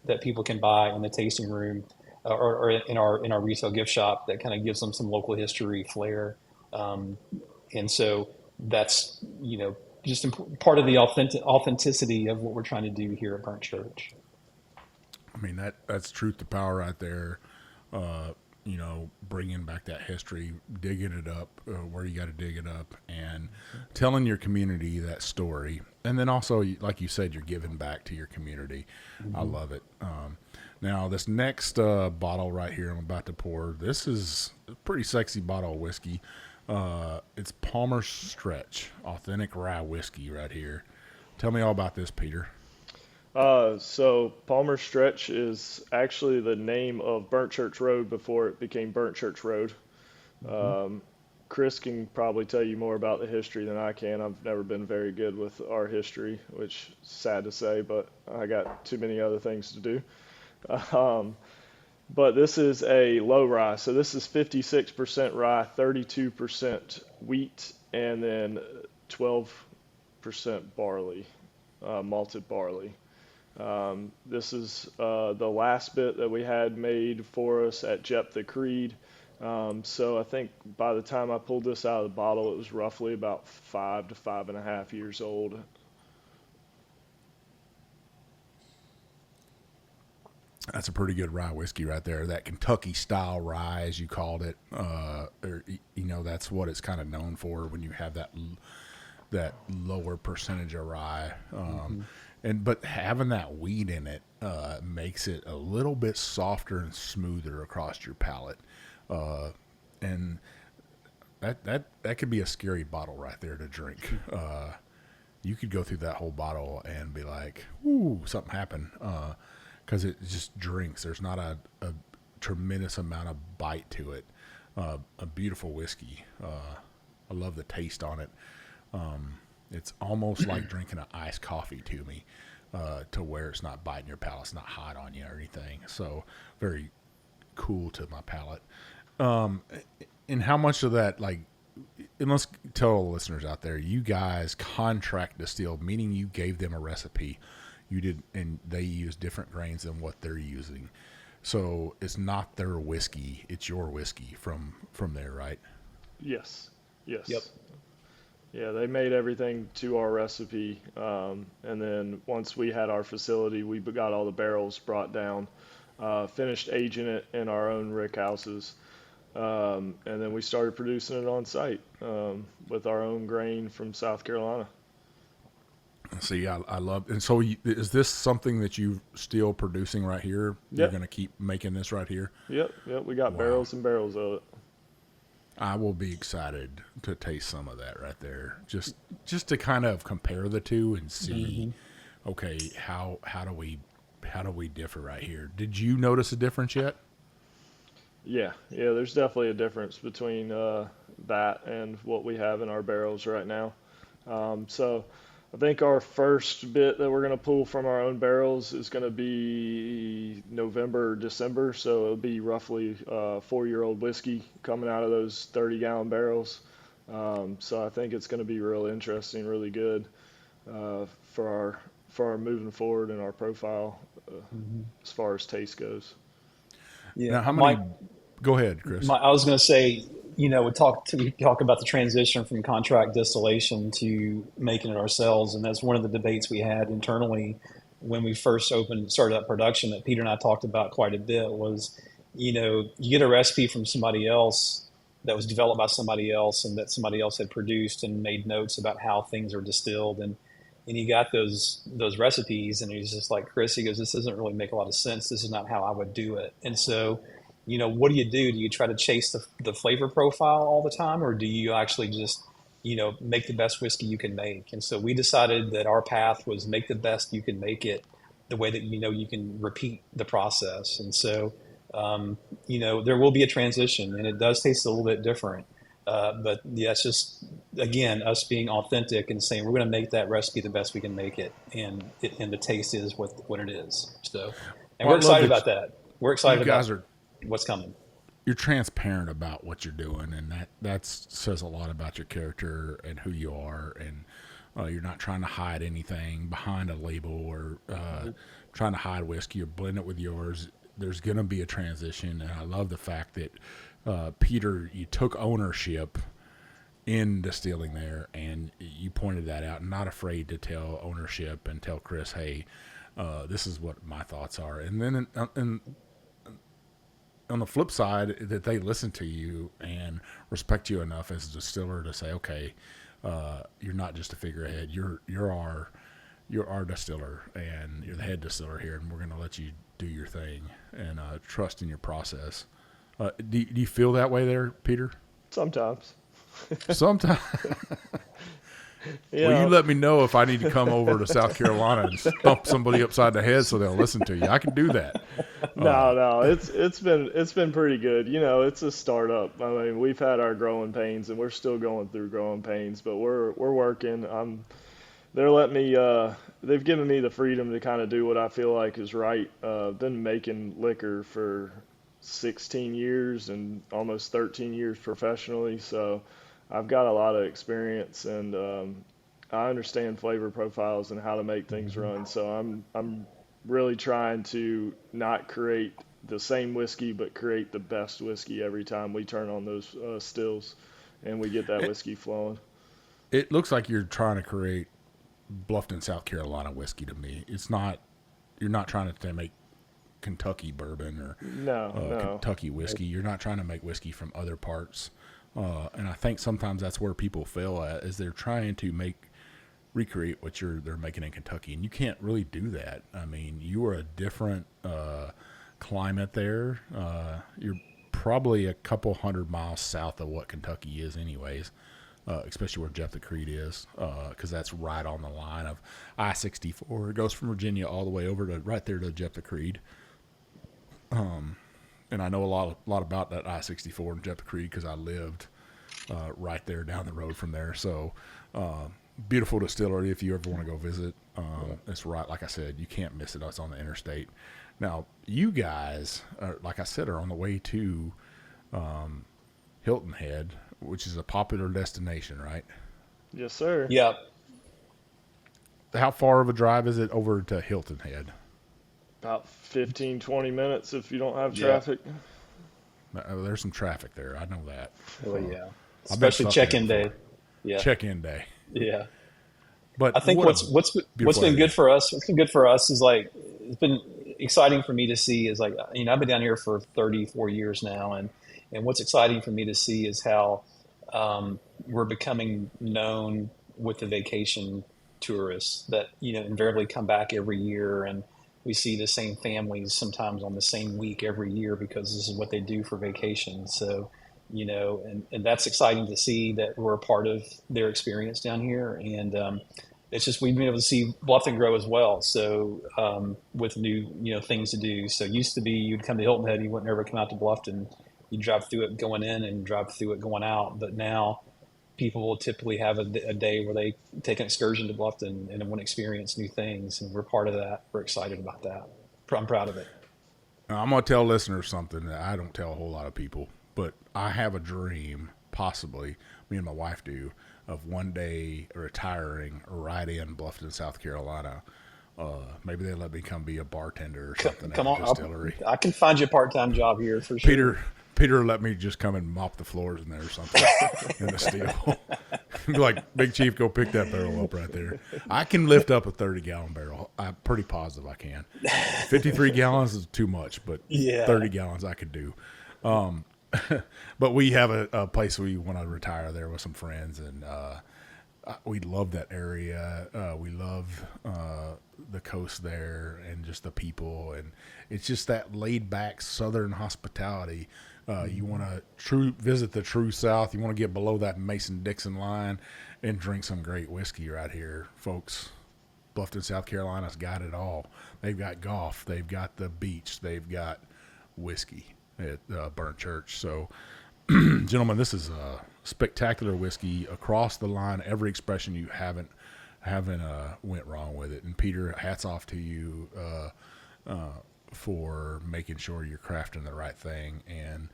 that people can buy in the tasting room or in our retail gift shop, that kind of gives them some local history flair. And so that's, just part of the authenticity of what we're trying to do here at Burnt Church. I mean, that's truth to power right there. Bringing back that history, digging it up where you got to dig it up, and telling your community that story. And then also, like you said, you're giving back to your community. Mm-hmm. I love it. Now, this next bottle right here I'm about to pour, this is a pretty sexy bottle of whiskey. It's Palmer's Stretch, authentic rye whiskey right here. Tell me all about this, Peter. So Palmer's Stretch is actually the name of Burnt Church Road before it became Burnt Church Road. Chris can probably tell you more about the history than I can. I've never been very good with our history, which is sad to say, but I got too many other things to do. But this is a low rye. So this is 56% rye, 32% wheat, and then 12% barley, malted barley. This is the last bit that we had made for us at Jephthah Creed. So I think by the time I pulled this out of the bottle, it was roughly about 5 to 5.5 years old. That's a pretty good rye whiskey right there. That Kentucky style rye, as you called it, that's what it's kind of known for when you have that lower percentage of rye. But having that wheat in it makes it a little bit softer and smoother across your palate, and that could be a scary bottle right there to drink. You could go through that whole bottle and be like, "Ooh, something happened," because it just drinks. There's not a tremendous amount of bite to it. A beautiful whiskey. I love the taste on it. It's almost like drinking an iced coffee to me, to where it's not biting your palate, it's not hot on you or anything. So very cool to my palate. And how much of that, and let's tell all the listeners out there, you guys contract distilled, meaning you gave them a recipe. and they use different grains than what they're using. So it's not their whiskey; it's your whiskey from there, right? Yes. Yes. Yep. Yeah, they made everything to our recipe, and then once we had our facility, we got all the barrels brought down, finished aging it in our own rick houses, and then we started producing it on site with our own grain from South Carolina. See, I love, and so is this something that you still producing right here? You're Yep. going to keep making this right here? Yep. We got Wow. barrels and barrels of it. I will be excited to taste some of that right there, just to kind of compare the two and see, okay, how do we differ right here? Did you notice a difference yet? Yeah, there's definitely a difference between that and what we have in our barrels right now. So I think our first bit that we're going to pull from our own barrels is going to be November, or December. So it'll be roughly 4-year-old whiskey coming out of those 30-gallon barrels. So I think it's going to be real interesting, really good for our moving forward and our profile as far as taste goes. Yeah. Now, how many? Go ahead, Chris. I was going to say, we talk about the transition from contract distillation to making it ourselves, and that's one of the debates we had internally when we first started up production that Peter and I talked about quite a bit. Was, you get a recipe from somebody else that was developed by somebody else and that somebody else had produced and made notes about how things are distilled, and you got those recipes, and he's just like, Chris, he goes, this doesn't really make a lot of sense. This is not how I would do it. And so, what do? Do you try to chase the flavor profile all the time, or do you actually just, make the best whiskey you can make? And so we decided that our path was make the best you can make it the way that, you can repeat the process. And so, there will be a transition, and it does taste a little bit different. But yeah, it's just, again, us being authentic and saying we're going to make that recipe the best we can make it, and the taste is what it is. So, and we're excited about that. We're excited about what's coming. You're transparent about what you're doing, and that says a lot about your character and who you are, and you're not trying to hide anything behind a label or trying to hide whiskey or blend it with yours. There's going to be a transition, and I love the fact that Peter, you took ownership in distilling there, and you pointed that out, not afraid to tell ownership and tell Chris, hey, this is what my thoughts are. And then on the flip side, that they listen to you and respect you enough as a distiller to say, okay, you're not just a figurehead. You're our distiller, and you're the head distiller here, and we're going to let you do your thing and trust in your process. Do you feel that way there, Peter? Sometimes. Sometimes. Well, you let me know if I need to come over to South Carolina and stump somebody upside the head so they'll listen to you. I can do that. No, it's been pretty good. It's a startup. I mean, we've had our growing pains, and we're still going through growing pains, but we're working. They're letting me. They've given me the freedom to kind of do what I feel like is right. Been making liquor for 16 years and almost 13 years professionally, so I've got a lot of experience, and I understand flavor profiles and how to make things run. So I'm really trying to not create the same whiskey, but create the best whiskey every time we turn on those stills and we get that whiskey flowing. It looks like you're trying to create Bluffton, South Carolina whiskey to me. It's not. You're not trying to make Kentucky bourbon or Kentucky whiskey. You're not trying to make whiskey from other parts. And I think sometimes that's where people fail at, is they're trying to recreate what they're making in Kentucky, and you can't really do that. I mean, you are a different climate there. You're probably a couple 100 miles south of what Kentucky is anyways, especially where Jeff the Creed is, because that's right on the line of I-64. It goes from Virginia all the way over to right there to Jeff the Creed. And I know a lot about that I-64 and Jeff the Creed because I lived right there down the road from there. So beautiful distillery if you ever want to go visit. It's right, like I said, you can't miss it. It's on the interstate. Now, you guys, like I said, are on the way to Hilton Head, which is a popular destination, right? Yes, sir. Yeah. how far of a drive is it over to Hilton Head? About 15, 20 minutes if you don't have Yeah. traffic. There's some traffic there. I know that. Oh yeah, I've been especially stuck there check-in day. before. Yeah, Check-in day. yeah. But I think what what's a what's beautiful been area. good for us. What's been good for us is like it's been exciting for me to see is like I've been down here for 34 years now, and what's exciting for me to see is how we're becoming known with the vacation tourists that invariably come back every year, and we see the same families sometimes on the same week every year because this is what they do for vacation. So and that's exciting to see that we're a part of their experience down here. And it's just we've been able to see Bluffton grow as well. So with new things to do. So it used to be you'd come to Hilton Head, you wouldn't ever come out to Bluffton. You drive through it going in and drive through it going out. But now people will typically have a day where they take an excursion to Bluffton and want to experience new things. And we're part of that. We're excited about that. I'm proud of it. Now, I'm going to tell listeners something that I don't tell a whole lot of people, but I have a dream, possibly, me and my wife do, of one day retiring right in Bluffton, South Carolina. Maybe they let me come be a bartender or something Come at the on, distillery. I can find you a part-time job here for sure. Peter let me just come and mop the floors in there or something in the steel. Be like, Big Chief, go pick that barrel up right there. I can lift up a 30-gallon barrel. I'm pretty positive I can. 53 gallons is too much, but Yeah. 30 gallons I could do. But we have a place we want to retire there with some friends, and we love that area. We love the coast there and just the people, and it's just that laid-back Southern hospitality. You want to visit the true South. You want to get below that Mason-Dixon line and drink some great whiskey right here, folks. Bluffton, South Carolina's got it all. They've got golf. They've got the beach. They've got whiskey at Burnt Church. So, gentlemen, this is a spectacular whiskey across the line. Every expression you haven't went wrong with it. And Peter, hats off to you for making sure you're crafting the right thing and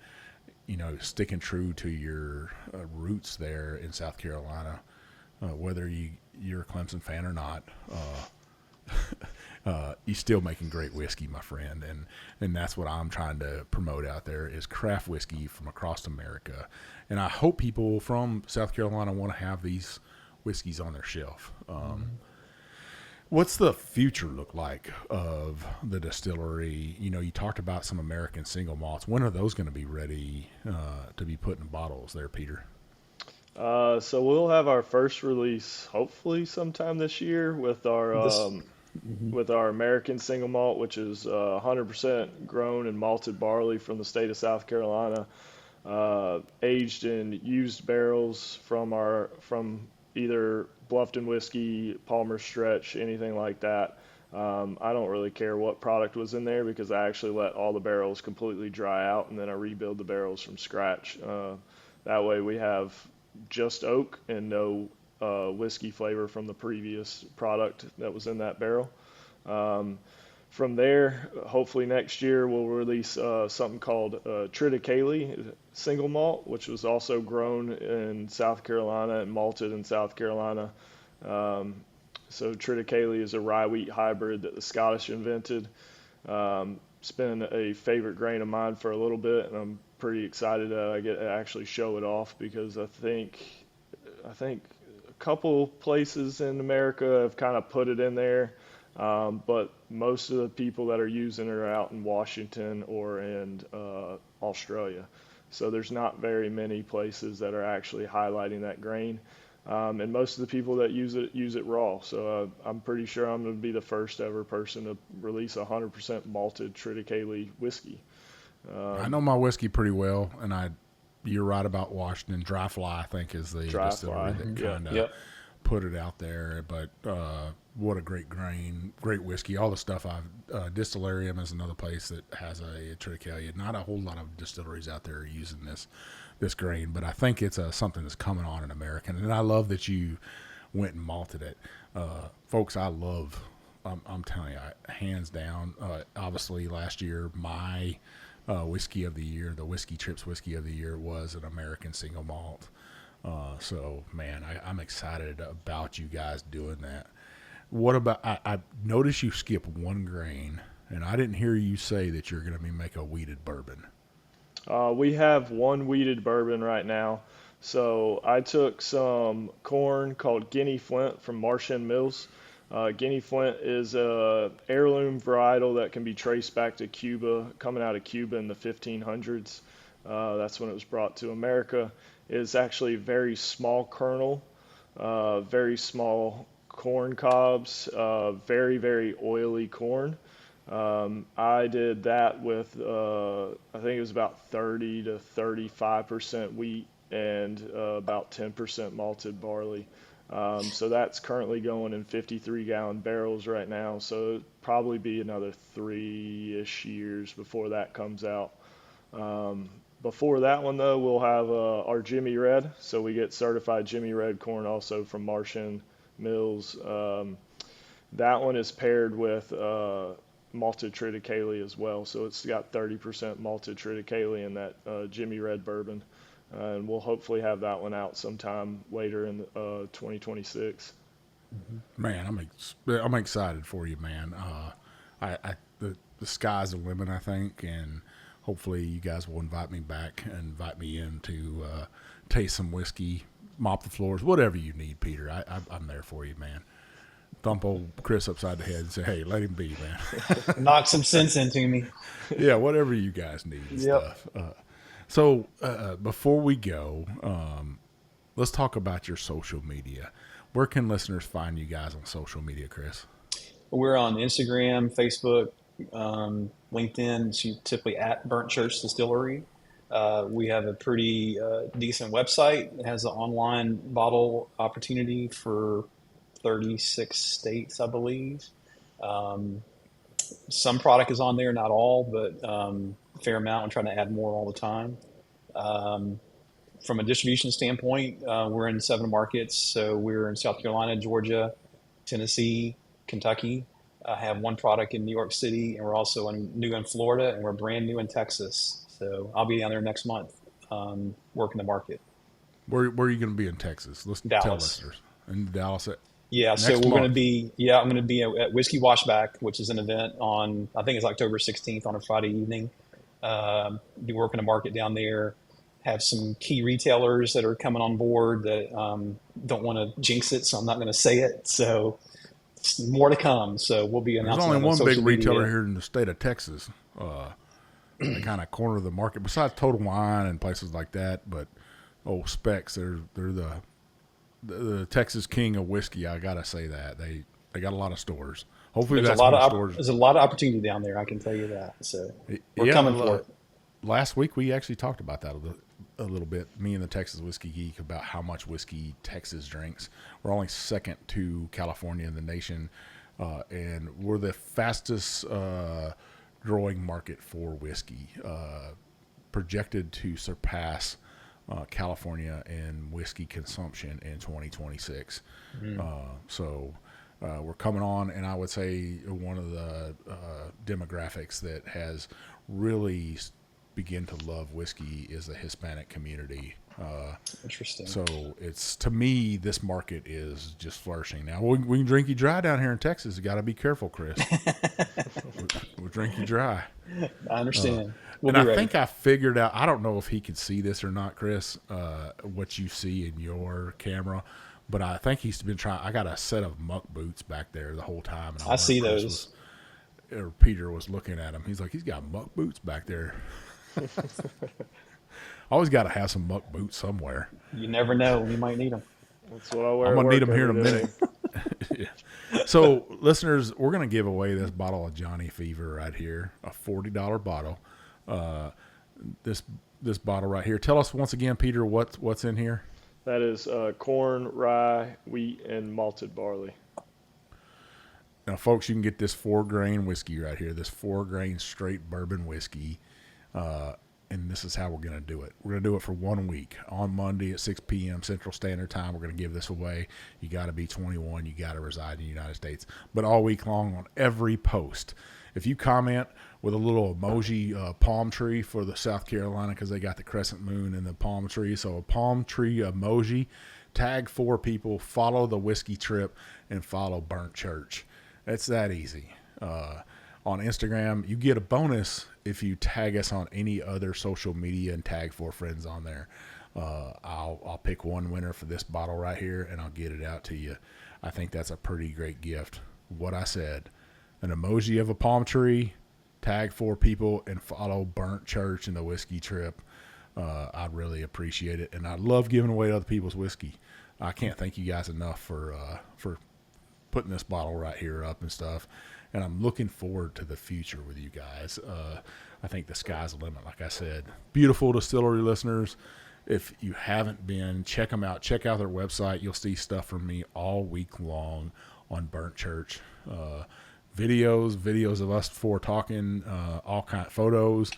sticking true to your roots there in South Carolina, whether you're a Clemson fan or not. You're still making great whiskey, my friend, and that's what I'm trying to promote out there is craft whiskey from across America. And I hope people from South Carolina want to have these whiskeys on their shelf. What's the future look like of the distillery? You talked about some American single malts. When are those going to be ready to be put in bottles there, Peter? So we'll have our first release hopefully sometime this year with our American single malt, which is 100% grown and malted barley from the state of South Carolina, aged in used barrels from either Bluffton Whiskey, Palmer Stretch, anything like that. I don't really care what product was in there because I actually let all the barrels completely dry out and then I rebuild the barrels from scratch. That way we have just oak and no whiskey flavor from the previous product that was in that barrel. From there, hopefully next year we'll release something called Triticale single malt, which was also grown in South Carolina and malted in South Carolina. So Triticale is a rye wheat hybrid that the Scottish invented. It's been a favorite grain of mine for a little bit, and I'm pretty excited I get to actually show it off because I think a couple places in America have kind of put it in there. But most of the people that are using it are out in Washington or in Australia. So there's not very many places that are actually highlighting that grain. And most of the people that use it raw. So I'm pretty sure I'm going to be the first ever person to release 100% malted Triticale whiskey. I know my whiskey pretty well, and you're right about Washington. Dry Fly, I think, is the distillery that kind of put it out there. But what a great grain, great whiskey. All the stuff Distillery is another place that has a Triticale. Not a whole lot of distilleries out there are using this grain, but I think it's something that's coming on in America. And I love that you went and malted it. Folks, I'm telling you, hands down, obviously last year, my whiskey of the year, the Whiskey Trips Whiskey of the Year was an American single malt. So, man, I'm excited about you guys doing that. What about, I noticed you skip one grain, and I didn't hear you say that you're going to be make a wheated bourbon. We have one wheated bourbon right now. So I took some corn called Guinea Flint from Marchand Mills. Guinea Flint is a heirloom varietal that can be traced back to Cuba, coming out of Cuba in the 1500s. That's when it was brought to America. It's actually very small kernel, very small corn cobs, very, very oily corn. I did that with, I think it was about 30 to 35% wheat and about 10% malted barley. So that's currently going in 53-gallon barrels right now. So it'll probably be another 3-ish years before that comes out. Before that one, though, we'll have our Jimmy Red. So we get certified Jimmy Red corn also from Marchand Mills. That one is paired with malted triticale as well. So it's got 30% malted triticale in that Jimmy Red bourbon. And we'll hopefully have that one out sometime later in 2026. Man, I'm excited for you, man. The sky's the limit, I think, and hopefully you guys will invite me back and invite me in to taste some whiskey, mop the floors, whatever you need, Peter. I'm there for you, man. Thump old Chris upside the head and say, hey, let him be, man. Knock some sense into me. Yeah, whatever you guys need and stuff. So before we go, let's talk about your social media. Where can listeners find you guys on social media, Chris? We're on Instagram, Facebook, LinkedIn. It's typically at Burnt Church Distillery. We have a pretty decent website. It has an online bottle opportunity for 36 states, I believe. Some product is on there, not all, but a fair amount. I'm trying to add more all the time. From a distribution standpoint, we're in 7 markets. So we're in South Carolina, Georgia, Tennessee, Kentucky. I have one product in New York City, and we're also new in Florida, and we're brand new in Texas. So I'll be down there next month working the market. Where are you going to be in Texas? Let's Dallas. tell listeners. In Dallas. Yeah, so we're going to be, I'm going to be at Whiskey Washback, which is an event on, I think it's October 16th on a Friday evening. Be working the market down there. Have some key retailers that are coming on board that don't want to jinx it, so I'm not going to say it. So more to come. So we'll be announcing. There's only one big retailer media here in the state of Texas. They kind of corner the market besides Total Wine and places like that. But Specs, they're the Texas king of whiskey. I gotta say that they got a lot of stores. Hopefully, there's a lot of opportunity down there. I can tell you that. So we're coming for it. Last week we actually talked about that a little bit. Me and the Texas Whiskey Geek about how much whiskey Texas drinks. We're only second to California in the nation, and we're the fastest growing market for whiskey, projected to surpass California in whiskey consumption in 2026. So we're coming on, and I would say one of the demographics that has really begin to love whiskey is the Hispanic community. Interesting. So it's, to me, this market is just flourishing. Now we can drink you dry down here in Texas. You got to be careful, Chris. we'll drink you dry. I understand. I think I figured out, I don't know if he could see this or not, Chris, what you see in your camera, but I think he's been trying. I got a set of muck boots back there the whole time. And I see those. Peter was looking at him. He's like, he's got muck boots back there. Always got to have some muck boots somewhere. You never know. We might need them. That's what I wear. I'm going to need them here in a minute. Yeah. So, listeners, we're going to give away this bottle of Johny Fever right here, a $40 bottle. This bottle right here. Tell us once again, Peter, what's in here? That is corn, rye, wheat, and malted barley. Now, folks, you can get this 4-grain whiskey right here, this 4-grain straight bourbon whiskey. And this is how we're going to do it. We're going to do it for 1 week. On Monday at 6 p.m. Central Standard Time, we're going to give this away. You got to be 21. You got to reside in the United States. But all week long on every post, if you comment with a little emoji palm tree for the South Carolina, because they got the crescent moon and the palm tree, so a palm tree emoji, tag 4 people, follow the Whiskey Trip, and follow Burnt Church. It's that easy. On Instagram, you get a bonus if you tag us on any other social media and tag 4 friends on there. I'll pick one winner for this bottle right here, and I'll get it out to you. I think that's a pretty great gift. What I said, an emoji of a palm tree, tag 4 people, and follow Burnt Church and the Whiskey Trip. I'd really appreciate it, and I love giving away other people's whiskey. I can't thank you guys enough for putting this bottle right here up and stuff, and I'm looking forward to the future with you guys. I think the sky's the limit, like I said. Beautiful Distillery listeners, if you haven't been, check them out. Check out their website. You'll see stuff from me all week long on Burnt Church. Videos of us 4 talking, all kind of photos.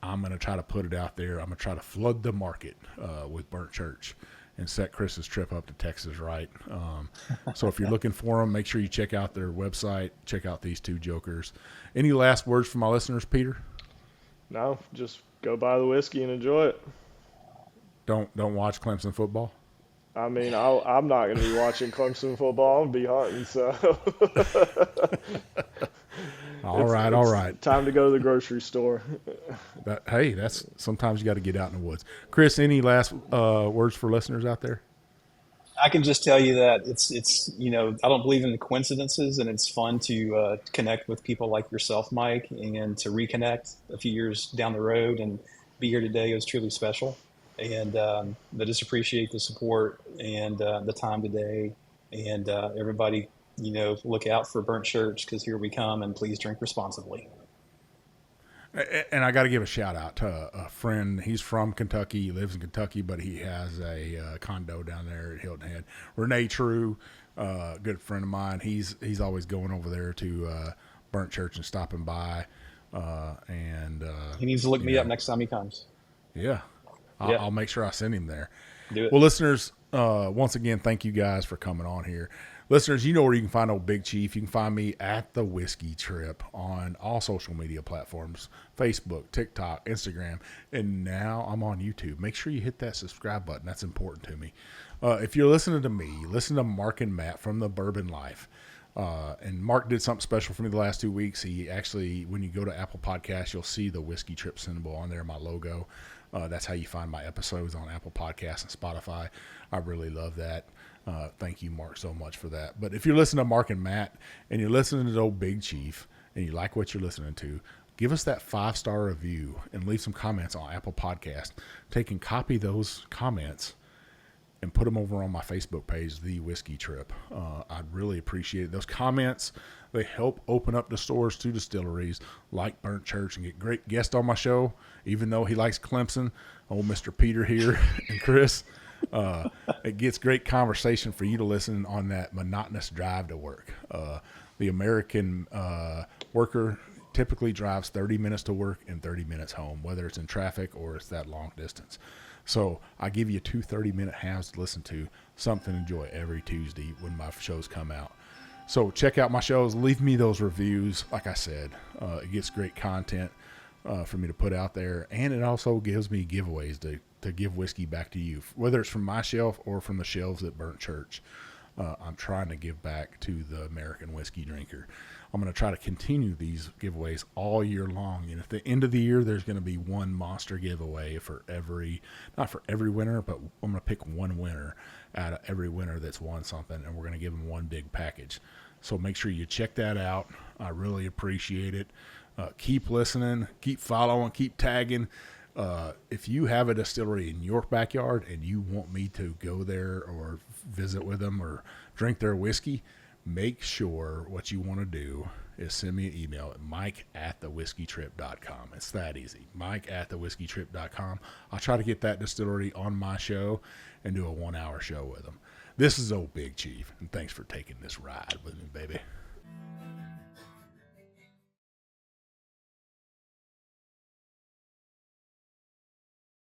I'm going to try to put it out there. I'm going to try to flood the market with Burnt Church and set Chris's trip up to Texas right. So if you're looking for them, make sure you check out their website. Check out these 2 jokers. Any last words for my listeners, Peter? No, just go buy the whiskey and enjoy it. Don't watch Clemson football. I mean, I'm not going to be watching Clemson football and be hunting, so. All right. Time to go to the grocery store. That's sometimes you got to get out in the woods. Chris, any last words for listeners out there? I can just tell you that it's I don't believe in the coincidences, and it's fun to connect with people like yourself, Mike, and to reconnect a few years down the road and be here today is truly special. And I just appreciate the support and the time today. And everybody, look out for Burnt Church, because here we come, and please drink responsibly. And I got to give a shout out to a friend. He's from Kentucky. He lives in Kentucky, but he has a condo down there at Hilton Head. Renee True, good friend of mine. He's always going over there to Burnt Church and stopping by. And he needs to look me up next time he comes. Yeah. I'll make sure I send him there. Do it. Well, listeners, once again, thank you guys for coming on here. Listeners, you know where you can find old Big Chief. You can find me at The Whiskey Trip on all social media platforms, Facebook, TikTok, Instagram, and now I'm on YouTube. Make sure you hit that subscribe button. That's important to me. If you're listening to me, listen to Mark and Matt from The Bourbon Life. And Mark did something special for me the last 2 weeks. He actually, when you go to Apple Podcasts, you'll see the Whiskey Trip symbol on there, my logo. That's how you find my episodes on Apple Podcasts and Spotify. I really love that. Thank you, Mark, so much for that. But if you're listening to Mark and Matt and you're listening to old Big Chief and you like what you're listening to, give us that 5-star review and leave some comments on Apple Podcasts. Take and copy those comments and put them over on my Facebook page, The Whiskey Trip. I'd really appreciate it. Those comments, they help open up the stores to distilleries like Burnt Church and get great guests on my show, even though he likes Clemson, old Mr. Peter here and Chris. It gets great conversation for you to listen on that monotonous drive to work. The American worker typically drives 30 minutes to work and 30 minutes home, whether it's in traffic or it's that long distance. So I give you 2 30-minute halves to listen to, something to enjoy every Tuesday when my shows come out. So check out my shows. Leave me those reviews. Like I said, it gets great content for me to put out there, and it also gives me giveaways to give whiskey back to you, whether it's from my shelf or from the shelves at Burnt Church. I'm trying to give back to the American whiskey drinker. I'm going to try to continue these giveaways all year long. And at the end of the year, there's going to be one monster giveaway for not for every winner, but I'm going to pick one winner out of every winner that's won something, and we're going to give them one big package. So make sure you check that out. I really appreciate it. Keep listening, keep following, keep tagging. If you have a distillery in your backyard and you want me to go there or visit with them or drink their whiskey, make sure what you want to do is send me an email at mike@thewhiskeytrip.com. It's that easy. mike@thewhiskeytrip.com. I'll try to get that distillery on my show and do a 1-hour show with them. This is old Big Chief, and thanks for taking this ride with me, baby.